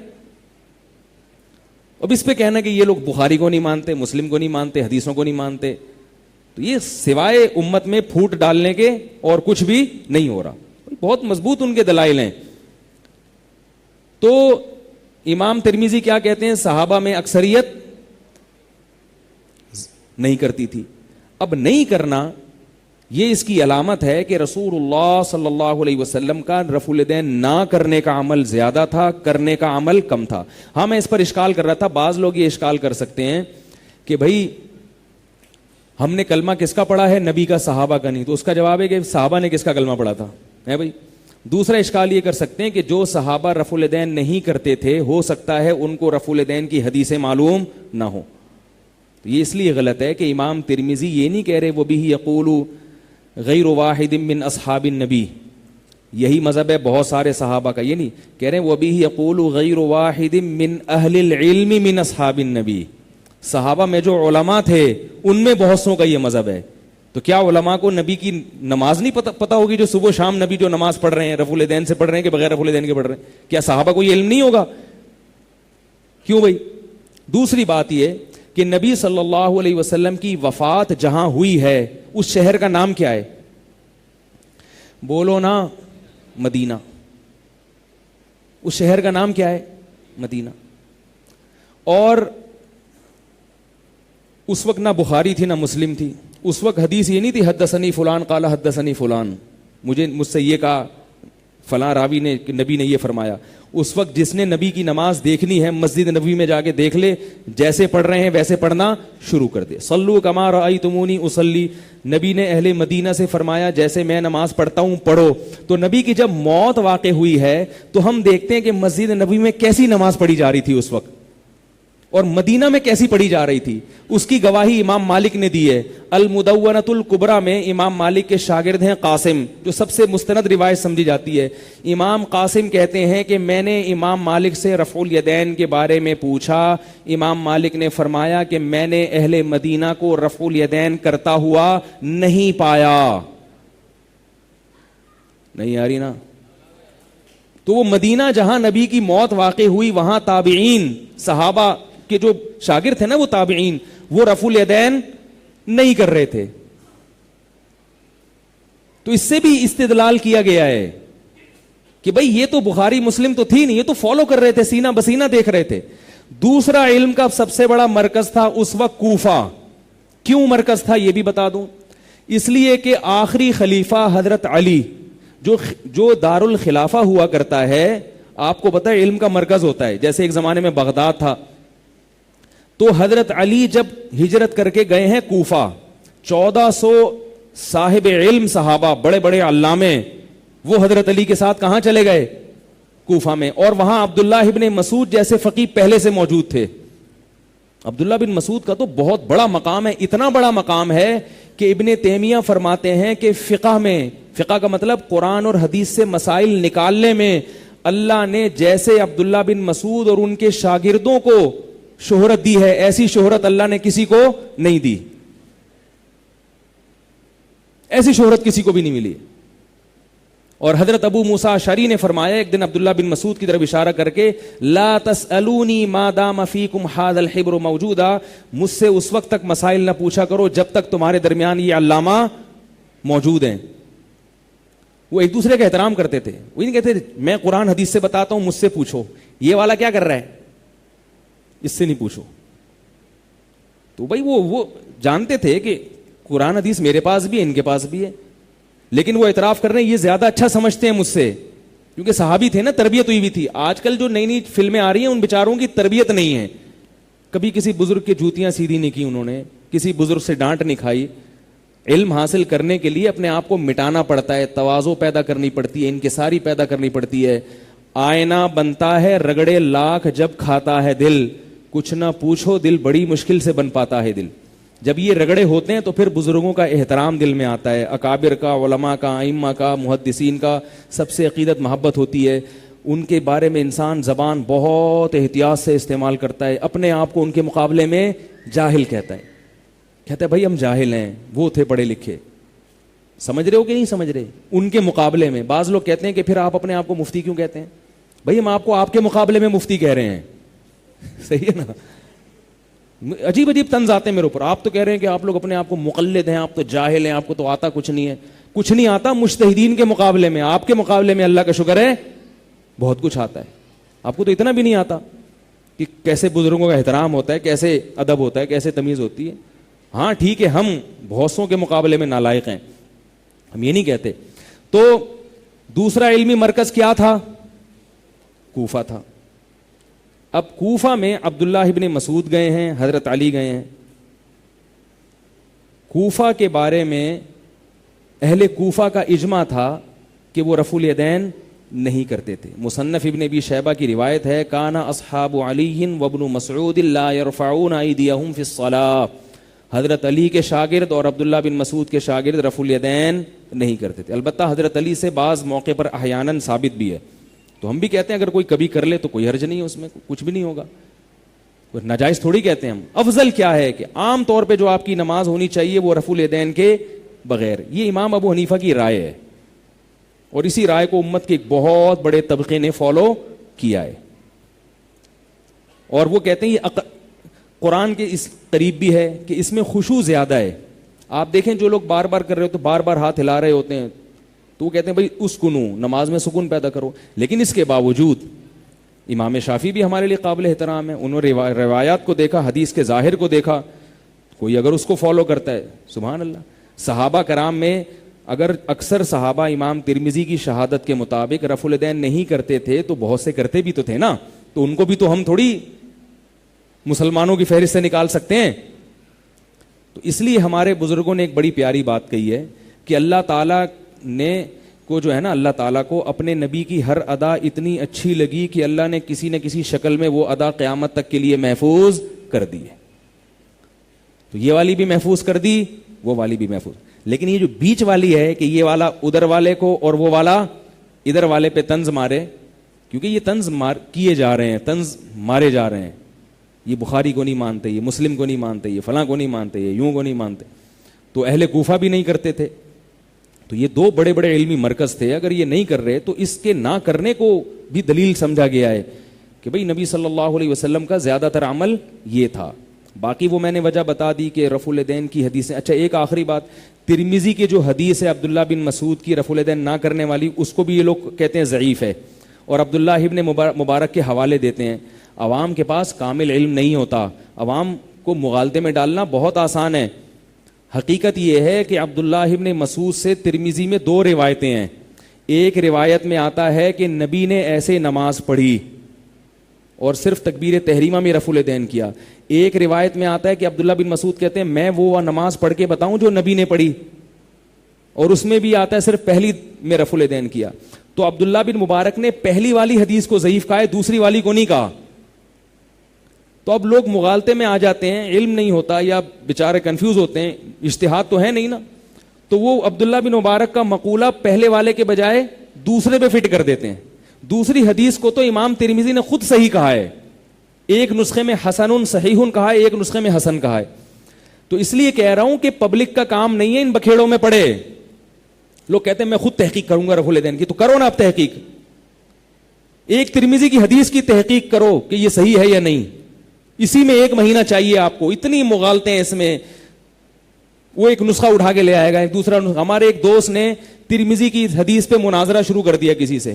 اب اس پہ کہنا کہ یہ لوگ بخاری کو نہیں مانتے, مسلم کو نہیں مانتے, حدیثوں کو نہیں مانتے, تو یہ سوائے امت میں پھوٹ ڈالنے کے اور کچھ بھی نہیں ہو رہا. بہت مضبوط ان کے دلائل ہیں. تو امام ترمذی کیا کہتے ہیں, صحابہ میں اکثریت نہیں کرتی تھی. اب نہیں کرنا یہ اس کی علامت ہے کہ رسول اللہ صلی اللہ علیہ وسلم کا رفع الیدین نہ کرنے کا عمل زیادہ تھا, کرنے کا عمل کم تھا. ہاں میں اس پر اشکال کر رہا تھا, بعض لوگ یہ اشکال کر سکتے ہیں کہ بھائی ہم نے کلمہ کس کا پڑھا ہے, نبی کا, صحابہ کا نہیں. تو اس کا جواب ہے کہ صحابہ نے کس کا کلمہ پڑھا تھا ہے بھائی. دوسرا اشکال یہ کر سکتے ہیں کہ جو صحابہ رفع الیدین نہیں کرتے تھے ہو سکتا ہے ان کو رفع الیدین کی حدیثیں معلوم نہ ہو. تو یہ اس لیے غلط ہے کہ امام ترمذی یہ نہیں کہہ رہے وہ بھی یقول غیر واحد من اصحاب النبی, یہی مذہب ہے بہت سارے صحابہ کا, یہ نہیں کہہ رہے وہ بھی یقول غیر واحد من اہل العلم من اصحاب النبی. صحابہ میں جو علماء تھے ان میں بہت سوں کا یہ مذہب ہے. تو کیا علماء کو نبی کی نماز نہیں پتہ ہوگی جو صبح شام نبی جو نماز پڑھ رہے ہیں رفع الیدین سے پڑھ رہے ہیں کہ بغیر رفع الیدین کے پڑھ رہے ہیں؟ کیا صحابہ کو یہ علم نہیں ہوگا؟ کیوں بھائی؟ دوسری بات یہ کہ نبی صلی اللہ علیہ وسلم کی وفات جہاں ہوئی ہے اس شہر کا نام کیا ہے؟ بولو نا, مدینہ. اس شہر کا نام کیا ہے؟ مدینہ. اور اس وقت نہ بخاری تھی نہ مسلم تھی. اس وقت حدیث یہ نہیں تھی حدثنی فلان قال حدثنی فلان, مجھ سے یہ کہا فلاں راوی نے, نبی نے یہ فرمایا. اس وقت جس نے نبی کی نماز دیکھنی ہے مسجد نبوی میں جا کے دیکھ لے, جیسے پڑھ رہے ہیں ویسے پڑھنا شروع کر دے. صلو کما رأیتمونی اصلی, نبی نے اہل مدینہ سے فرمایا جیسے میں نماز پڑھتا ہوں پڑھو. تو نبی کی جب موت واقع ہوئی ہے تو ہم دیکھتے ہیں کہ مسجد نبوی میں کیسی نماز پڑھی جا رہی تھی اس وقت اور مدینہ میں کیسی پڑھی جا رہی تھی. اس کی گواہی امام مالک نے دی ہے. المدونۃ الکبریٰ میں امام مالک کے شاگرد ہیں قاسم, جو سب سے مستند روایت سمجھی جاتی ہے. امام قاسم کہتے ہیں کہ میں نے امام مالک سے رفع الیدین کے بارے میں پوچھا, امام مالک نے فرمایا کہ میں نے اہل مدینہ کو رفع الیدین کرتا ہوا نہیں پایا. نہیں آ رہی نا؟ تو وہ مدینہ جہاں نبی کی موت واقع ہوئی وہاں تابعین, صحابہ کہ جو شاگرد تھے نا وہ تابعین, وہ رفع الیدین نہیں کر رہے تھے. تو اس سے بھی استدلال کیا گیا ہے کہ بھئی یہ تو بخاری مسلم تو تھی نہیں, یہ تو فالو کر رہے تھے, سینہ بسینہ دیکھ رہے تھے. دوسرا علم کا سب سے بڑا مرکز تھا اس وقت کوفہ. کیوں مرکز تھا یہ بھی بتا دوں, اس لیے کہ آخری خلیفہ حضرت علی جو دار الخلافہ ہوا کرتا ہے, آپ کو پتہ ہے علم کا مرکز ہوتا ہے. جیسے ایک زمانے میں بغداد تھا, تو حضرت علی جب ہجرت کر کے گئے ہیں کوفہ, 1400 صاحب علم صحابہ بڑے بڑے علامے وہ حضرت علی کے ساتھ کہاں چلے گئے؟ کوفہ میں. اور وہاں عبداللہ ابن مسعود جیسے فقیہ پہلے سے موجود تھے. عبداللہ بن مسعود کا تو بہت بڑا مقام ہے, اتنا بڑا مقام ہے کہ ابن تیمیہ فرماتے ہیں کہ فقہ میں, فقہ کا مطلب قرآن اور حدیث سے مسائل نکالنے میں, اللہ نے جیسے عبداللہ بن مسعود اور ان کے شاگردوں کو شہرت دی ہے ایسی شہرت اللہ نے کسی کو نہیں دی, ایسی شہرت کسی کو بھی نہیں ملی. اور حضرت ابو موسیٰ اشعری نے فرمایا ایک دن عبداللہ بن مسعود کی طرف اشارہ کر کے, لا تسألونی ما دام فیکم ھذا الحبر موجودا, مجھ سے اس وقت تک مسائل نہ پوچھا کرو جب تک تمہارے درمیان یہ علامہ موجود ہیں. وہ ایک دوسرے کا احترام کرتے تھے. وہ نہیں کہتے میں قرآن حدیث سے بتاتا ہوں مجھ سے پوچھو, یہ والا کیا کر رہا ہے اس سے نہیں پوچھو. تو بھائی وہ جانتے تھے کہ قرآن حدیث میرے پاس بھی ہے, ان کے پاس بھی ہے, لیکن وہ اعتراف کر رہے ہیں یہ زیادہ اچھا سمجھتے ہیں مجھ سے, کیونکہ صحابی تھے نا, تربیت ہوئی بھی تھی. آج کل جو نئی نئی فلمیں آ رہی ہیں ان بیچاروں کی تربیت نہیں ہے, کبھی کسی بزرگ کی جوتیاں سیدھی نہیں کی انہوں نے, کسی بزرگ سے ڈانٹ نہیں کھائی. علم حاصل کرنے کے لیے اپنے آپ کو مٹانا پڑتا ہے, تواضع پیدا کرنی پڑتی ہے, انکساری پیدا کرنی پڑتی ہے. آئینہ بنتا ہے رگڑے لاکھ جب کھاتا ہے دل, کچھ نہ پوچھو دل بڑی مشکل سے بن پاتا ہے دل. جب یہ رگڑے ہوتے ہیں تو پھر بزرگوں کا احترام دل میں آتا ہے, اکابر کا, علماء کا, ائمہ کا, محدثین کا, سب سے عقیدت محبت ہوتی ہے. ان کے بارے میں انسان زبان بہت احتیاط سے استعمال کرتا ہے, اپنے آپ کو ان کے مقابلے میں جاہل کہتا ہے, کہتا ہے بھائی ہم جاہل ہیں, وہ تھے پڑھے لکھے. سمجھ رہے ہو کہ نہیں سمجھ رہے؟ ان کے مقابلے میں. بعض لوگ کہتے ہیں کہ پھر آپ اپنے آپ کو مفتی کیوں کہتے ہیں؟ بھائی ہم آپ کو آپ کے مقابلے میں مفتی کہہ رہے ہیں, صحیح ہے نا. عجیب عجیب طنز آتے ہیں میرے اوپر. آپ تو کہہ رہے ہیں کہ آپ لوگ اپنے آپ کو مقلد ہیں, آپ تو جاہل ہیں, آپ کو تو آتا کچھ نہیں ہے. کچھ نہیں آتا مجتہدین کے مقابلے میں, آپ کے مقابلے میں اللہ کا شکر ہے بہت کچھ آتا ہے. آپ کو تو اتنا بھی نہیں آتا کہ کیسے بزرگوں کا احترام ہوتا ہے, کیسے ادب ہوتا ہے, کیسے تمیز ہوتی ہے. ہاں ٹھیک ہے, ہم بہتوں کے مقابلے میں نالائق ہیں, ہم یہ نہیں کہتے. تو دوسرا علمی مرکز کیا تھا؟ کوفہ تھا. اب کوفہ میں عبداللہ ابن مسعود گئے ہیں, حضرت علی گئے ہیں. کوفہ کے بارے میں اہل کوفہ کا اجماع تھا کہ وہ رفع الیدین نہیں کرتے تھے. مصنف ابن ابی شیبہ کی روایت ہے, کانا اصحاب علی وابن مسعود لا يرفعون ایدیہم فی الصلاۃ. حضرت علی کے شاگرد اور عبداللہ بن مسعود کے شاگرد رفع الیدین نہیں کرتے تھے. البتہ حضرت علی سے بعض موقع پر احیاناً ثابت بھی ہے, تو ہم بھی کہتے ہیں اگر کوئی کبھی کر لے تو کوئی حرج نہیں ہے, اس میں کچھ بھی نہیں ہوگا, کوئی ناجائز تھوڑی کہتے ہیں ہم. افضل کیا ہے کہ عام طور پہ جو آپ کی نماز ہونی چاہیے وہ رفع الیدین کے بغیر. یہ امام ابو حنیفہ کی رائے ہے, اور اسی رائے کو امت کے ایک بہت بڑے طبقے نے فالو کیا ہے. اور وہ کہتے ہیں یہ قرآن کے اس قریب بھی ہے کہ اس میں خشوع زیادہ ہے. آپ دیکھیں جو لوگ بار بار کر رہے ہو تو بار بار ہاتھ ہلا رہے ہوتے ہیں, تو وہ کہتے ہیں بھائی اسکنو, نماز میں سکون پیدا کرو. لیکن اس کے باوجود امام شافعی بھی ہمارے لیے قابل احترام ہے. انہوں نے روایات کو دیکھا, حدیث کے ظاہر کو دیکھا, کوئی اگر اس کو فالو کرتا ہے سبحان اللہ. صحابہ کرام میں اگر اکثر صحابہ امام ترمذی کی شہادت کے مطابق رفع الیدین نہیں کرتے تھے تو بہت سے کرتے بھی تو تھے نا, تو ان کو بھی تو ہم تھوڑی مسلمانوں کی فہرست سے نکال سکتے ہیں. تو اس لیے ہمارے بزرگوں نے ایک بڑی پیاری بات کہی ہے کہ اللہ تعالیٰ نے کو جو ہے نا, اللہ تعالیٰ کو اپنے نبی کی ہر ادا اتنی اچھی لگی کہ اللہ نے کسی نہ کسی شکل میں وہ ادا قیامت تک کے لیے محفوظ کر دی ہے. تو یہ والی بھی محفوظ کر دی, وہ والی بھی محفوظ. لیکن یہ جو بیچ والی ہے کہ یہ والا ادھر والے کو اور وہ والا ادھر والے پہ طنز مارے, کیونکہ یہ طنز کیے جا رہے ہیں, طنز مارے جا رہے ہیں. یہ بخاری کو نہیں مانتے, یہ مسلم کو نہیں مانتے, یہ فلاں کو نہیں مانتے, یہ یوں کو نہیں مانتے. تو اہل کوفہ بھی نہیں کرتے تھے. تو یہ دو بڑے بڑے علمی مرکز تھے. اگر یہ نہیں کر رہے تو اس کے نہ کرنے کو بھی دلیل سمجھا گیا ہے کہ بھئی نبی صلی اللہ علیہ وسلم کا زیادہ تر عمل یہ تھا. باقی وہ میں نے وجہ بتا دی کہ رفع الیدین کی حدیثیں. اچھا ایک آخری بات, ترمذی کی جو حدیث ہے عبداللہ بن مسعود کی رفع الیدین نہ کرنے والی, اس کو بھی یہ لوگ کہتے ہیں ضعیف ہے, اور عبداللہ ابن مبارک کے حوالے دیتے ہیں. عوام کے پاس کامل علم نہیں ہوتا, عوام کو مغالطے میں ڈالنا بہت آسان ہے. حقیقت یہ ہے کہ عبداللہ ابن مسعود سے ترمذی میں دو روایتیں ہیں. ایک روایت میں آتا ہے کہ نبی نے ایسے نماز پڑھی اور صرف تکبیر تحریمہ میں رفع الیدین کیا. ایک روایت میں آتا ہے کہ عبداللہ بن مسعود کہتے ہیں میں وہ نماز پڑھ کے بتاؤں جو نبی نے پڑھی, اور اس میں بھی آتا ہے صرف پہلی میں رفع الیدین کیا. تو عبداللہ بن مبارک نے پہلی والی حدیث کو ضعیف کہا ہے, دوسری والی کو نہیں کہا. تو اب لوگ مغالطے میں آ جاتے ہیں, علم نہیں ہوتا یا بیچارے کنفیوز ہوتے ہیں, اجتہاد تو ہے نہیں نا, تو وہ عبداللہ بن مبارک کا مقولہ پہلے والے کے بجائے دوسرے پہ فٹ کر دیتے ہیں. دوسری حدیث کو تو امام ترمذی نے خود صحیح کہا ہے, ایک نسخے میں حسن صحیح کہا ہے, ایک نسخے میں حسن کہا ہے. تو اس لیے کہہ رہا ہوں کہ پبلک کا کام نہیں ہے ان بکھیڑوں میں پڑے. لوگ کہتے ہیں میں خود تحقیق کروں گا رفع الیدین کی, تو کرو نا آپ تحقیق. ایک ترمذی کی حدیث کی تحقیق کرو کہ یہ صحیح ہے یا نہیں, اسی میں 1 مہینہ چاہیے آپ کو. اتنی مغالطیں اس میں, وہ ایک نسخہ اٹھا کے لے آئے گا, ایک دوسرا نسخہ. ہمارے ایک دوست نے ترمذی کی حدیث پہ مناظرہ شروع کر دیا کسی سے.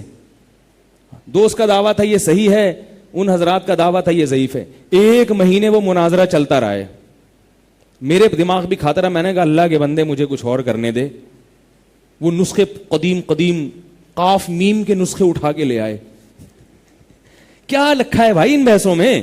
دوست کا دعویٰ تھا یہ صحیح ہے, ان حضرات کا دعویٰ تھا یہ ضعیف ہے. 1 مہینے وہ مناظرہ چلتا رہا ہے. میرے دماغ بھی کھاتا رہا. میں نے کہا اللہ کے بندے مجھے کچھ اور کرنے دے. وہ نسخے قدیم قاف میم کے نسخے اٹھا کے لے آئے. کیا لکھا ہے بھائی ان بحثوں میں؟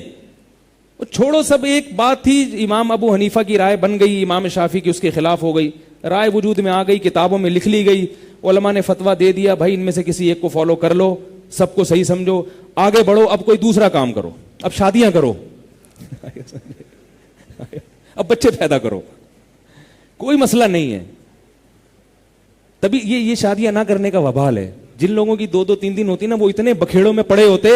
چھوڑو سب. ایک بات تھی, امام ابو حنیفہ کی رائے بن گئی, امام شافعی کی اس کے خلاف ہو گئی, رائے وجود میں آ گئی, کتابوں میں لکھ لی گئی, علماء نے فتویٰ دے دیا, بھائی ان میں سے کسی ایک کو فالو کر لو, سب کو صحیح سمجھو, آگے بڑھو, اب کوئی دوسرا کام کرو, اب شادیاں کرو, اب بچے پیدا کرو, کوئی مسئلہ نہیں ہے. تبھی یہ شادیاں نہ کرنے کا وبال ہے. جن لوگوں کی 2-2 3 ہوتی نا, وہ اتنے بکھیڑوں میں پڑے ہوتے.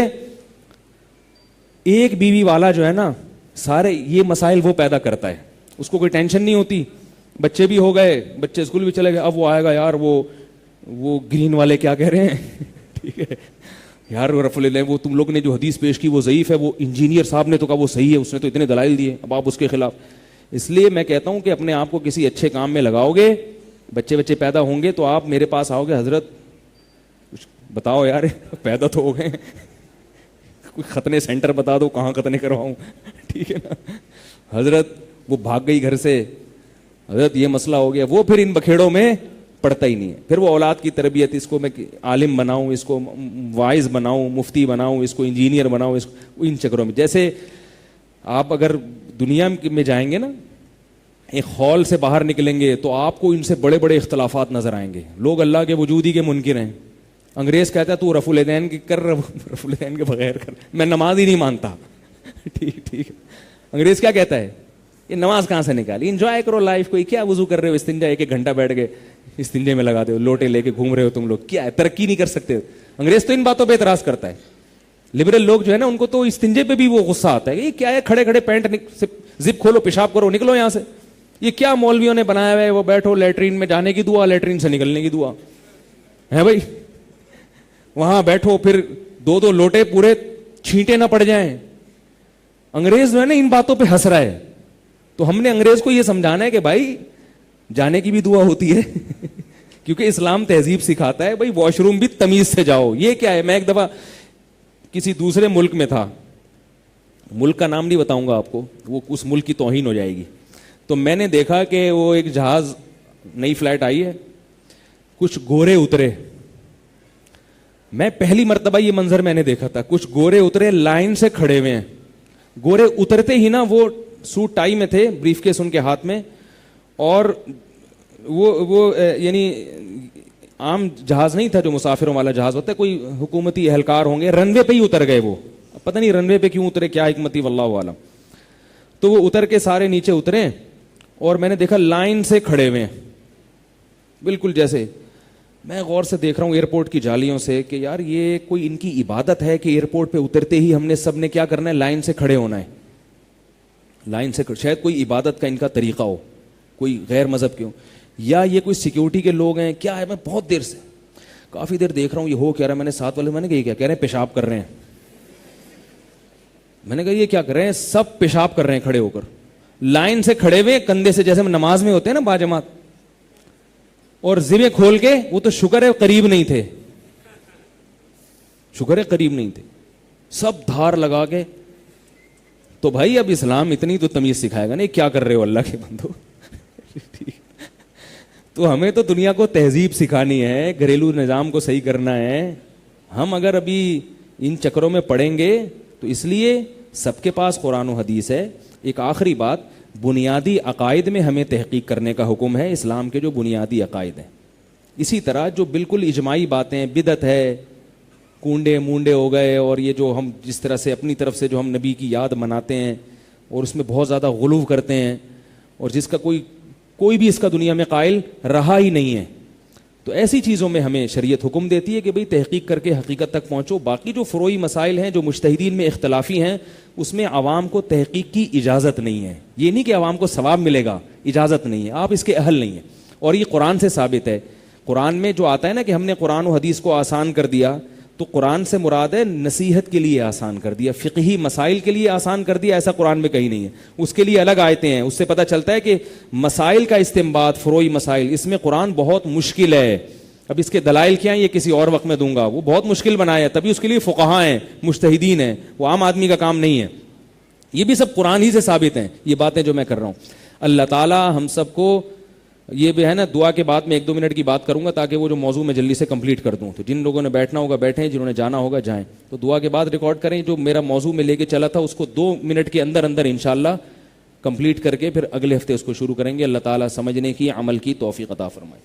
ایک بیوی والا جو ہے نا, سارے یہ مسائل وہ پیدا کرتا ہے, اس کو کوئی ٹینشن نہیں ہوتی. بچے بھی ہو گئے, بچے اسکول بھی چلے گئے, اب وہ آئے گا یار وہ گرین والے کیا کہہ رہے ہیں, ٹھیک ہے یار رف اللہ, وہ تم لوگ نے جو حدیث پیش کی وہ ضعیف ہے, وہ انجینئر صاحب نے تو کہا وہ صحیح ہے, اس نے تو اتنے دلائل دیے, اب آپ اس کے خلاف. اس لیے میں کہتا ہوں کہ اپنے آپ کو کسی اچھے کام میں لگاؤ گے, بچے پیدا ہوں گے تو آپ میرے پاس آؤ گے, حضرت کچھ بتاؤ یار, پیدا تو ہو گئے, کوئی ختنے سینٹر بتا دو کہاں ختنے کرواؤں, ٹھیک ہے نا. حضرت وہ بھاگ گئی گھر سے, حضرت یہ مسئلہ ہو گیا. وہ پھر ان بکھیڑوں میں پڑتا ہی نہیں ہے. پھر وہ اولاد کی تربیت, اس کو میں عالم بناؤں, اس کو واعظ بناؤں, مفتی بناؤں, اس کو انجینئر بناؤں, اس کو ان چکروں میں. جیسے آپ اگر دنیا میں جائیں گے نا, ایک ہال سے باہر نکلیں گے تو آپ کو ان سے بڑے بڑے اختلافات نظر آئیں گے. لوگ اللہ کے وجود ہی کے منکر ہیں. انگریز کہتا ہے تو رفع الیدین کی کر, رفع الیدین کے بغیر کر, میں نماز ہی نہیں مانتا. ٹھیک. انگریز کیا کہتا ہے, یہ نماز کہاں سے نکالی, انجوائے کرو لائف, کوئی کیا وضو کر رہے ہو, استنجا 1 گھنٹہ بیٹھ کے استنجے میں لگا دے ہو, لوٹے لے کے گھوم رہے ہو تم لوگ, کیا ہے ترقی نہیں کر سکتے. انگریز تو ان باتوں پہ اعتراض کرتا ہے. لبرل لوگ جو ہے نا, ان کو تو استنجے پہ بھی وہ غصہ آتا ہے, یہ کیا ہے, کھڑے کھڑے پینٹ زپ کھولو, پیشاب کرو, نکلو یہاں سے. یہ کیا مولویوں نے بنایا ہوا ہے, وہ بیٹھو لیٹرین میں جانے کی دعا, لیٹرین سے نکلنے کی دعا ہے بھائی. وہاں بیٹھو, پھر 2 لوٹے پورے چھینٹے نہ پڑ جائیں. انگریز جو ہے نا ان باتوں پہ ہنس رہا ہے. تو ہم نے انگریز کو یہ سمجھانا ہے کہ بھائی جانے کی بھی دعا ہوتی ہے کیونکہ اسلام تہذیب سکھاتا ہے, بھائی واش روم بھی تمیز سے جاؤ. یہ کیا ہے, میں ایک دفعہ کسی دوسرے ملک میں تھا, ملک کا نام نہیں بتاؤں گا آپ کو, وہ اس ملک کی توہین ہو جائے گی. تو میں نے دیکھا کہ وہ ایک جہاز, نئی فلائٹ آئی ہے, کچھ گورے اترے. میں پہلی مرتبہ یہ منظر میں نے دیکھا تھا. کچھ گورے اترے, لائن سے کھڑے ہوئے ہیں. گورے اترتے ہی نا وہ سوٹ ٹائی میں تھے, بریف کیس ان کے ہاتھ میں, اور وہ یعنی عام جہاز نہیں تھا جو مسافروں والا جہاز ہوتا ہے, کوئی حکومتی اہلکار ہوں گے. رن وے پہ ہی اتر گئے وہ, پتہ نہیں رن وے پہ کیوں اترے, کیا حکمتی واللہ عالم. تو وہ اتر کے سارے نیچے اترے, اور میں نے دیکھا لائن سے کھڑے ہوئے ہیں بالکل جیسے. میں غور سے دیکھ رہا ہوں ایئرپورٹ کی جالیوں سے کہ یار یہ کوئی ان کی عبادت ہے کہ ایئرپورٹ پہ اترتے ہی ہم نے سب نے کیا کرنا ہے, لائن سے کھڑے ہونا ہے. لائن سے شاید کوئی عبادت کا ان کا طریقہ ہو, کوئی غیر مذہب کیوں, یا یہ کوئی سیکیورٹی کے لوگ ہیں, کیا ہے. میں بہت دیر سے, کافی دیر دیکھ رہا ہوں یہ ہو کیا رہا ہے. میں نے ساتھ والے, میں نے کہا یہ کیا کہہ رہے ہیں, پیشاب کر رہے ہیں. میں نے کہا یہ کیا کر رہے ہیں, سب پیشاب کر رہے ہیں کھڑے ہو کر, لائن سے کھڑے ہوئے کندھے سے, جیسے نماز میں ہوتے ہیں نا باجماعت, اور زبیں کھول کے. وہ تو شکر ہے قریب نہیں تھے, شکر ہے قریب نہیں تھے, سب دھار لگا کے. تو بھائی اب اسلام اتنی تو تمیز سکھائے گا نہیں, کیا کر رہے ہو اللہ کے بندو. تو ہمیں تو دنیا کو تہذیب سکھانی ہے, گھریلو نظام کو صحیح کرنا ہے. ہم اگر ابھی ان چکروں میں پڑیں گے تو اس لیے سب کے پاس قرآن و حدیث ہے. ایک آخری بات, بنیادی عقائد میں ہمیں تحقیق کرنے کا حکم ہے, اسلام کے جو بنیادی عقائد ہیں. اسی طرح جو بالکل اجماعی باتیں, بدعت ہے, کونڈے مونڈے ہو گئے, اور یہ جو ہم جس طرح سے اپنی طرف سے جو ہم نبی کی یاد مناتے ہیں اور اس میں بہت زیادہ غلو کرتے ہیں, اور جس کا کوئی بھی اس کا دنیا میں قائل رہا ہی نہیں ہے, تو ایسی چیزوں میں ہمیں شریعت حکم دیتی ہے کہ بھئی تحقیق کر کے حقیقت تک پہنچو. باقی جو فروعی مسائل ہیں جو مجتہدین میں اختلافی ہیں, اس میں عوام کو تحقیق کی اجازت نہیں ہے. یہ نہیں کہ عوام کو ثواب ملے گا, اجازت نہیں ہے, آپ اس کے اہل نہیں ہیں. اور یہ قرآن سے ثابت ہے. قرآن میں جو آتا ہے نا کہ ہم نے قرآن و حدیث کو آسان کر دیا, تو قرآن سے مراد ہے نصیحت کے لیے آسان کر دیا, فقہی مسائل کے لیے آسان کر دیا, ایسا قرآن میں کہیں نہیں ہے. اس کے لیے الگ آیتیں ہیں. اس سے پتہ چلتا ہے کہ مسائل کا استنباط, فروعی مسائل, اس میں قرآن بہت مشکل ہے. اب اس کے دلائل کیا ہیں یہ کسی اور وقت میں دوں گا, وہ بہت مشکل بنایا ہے, تبھی اس کے لیے فقہاء ہیں, مجتہدین ہیں, وہ عام آدمی کا کام نہیں ہے. یہ بھی سب قرآن ہی سے ثابت ہیں یہ باتیں جو میں کر رہا ہوں. اللہ تعالیٰ ہم سب کو, یہ بھی ہے نا دعا کے بعد میں 1-2 منٹ کی بات کروں گا تاکہ وہ جو موضوع میں جلدی سے کمپلیٹ کر دوں. تو جن لوگوں نے بیٹھنا ہوگا بیٹھیں, جنہوں نے جانا ہوگا جائیں. تو دعا کے بعد ریکارڈ کریں, جو میرا موضوع میں لے کے چلا تھا اس کو 2 منٹ کے اندر اندر انشاءاللہ کمپلیٹ کر کے پھر اگلے ہفتے اس کو شروع کریں گے. اللہ تعالیٰ سمجھنے کی, عمل کی توفیق عطا فرمائے.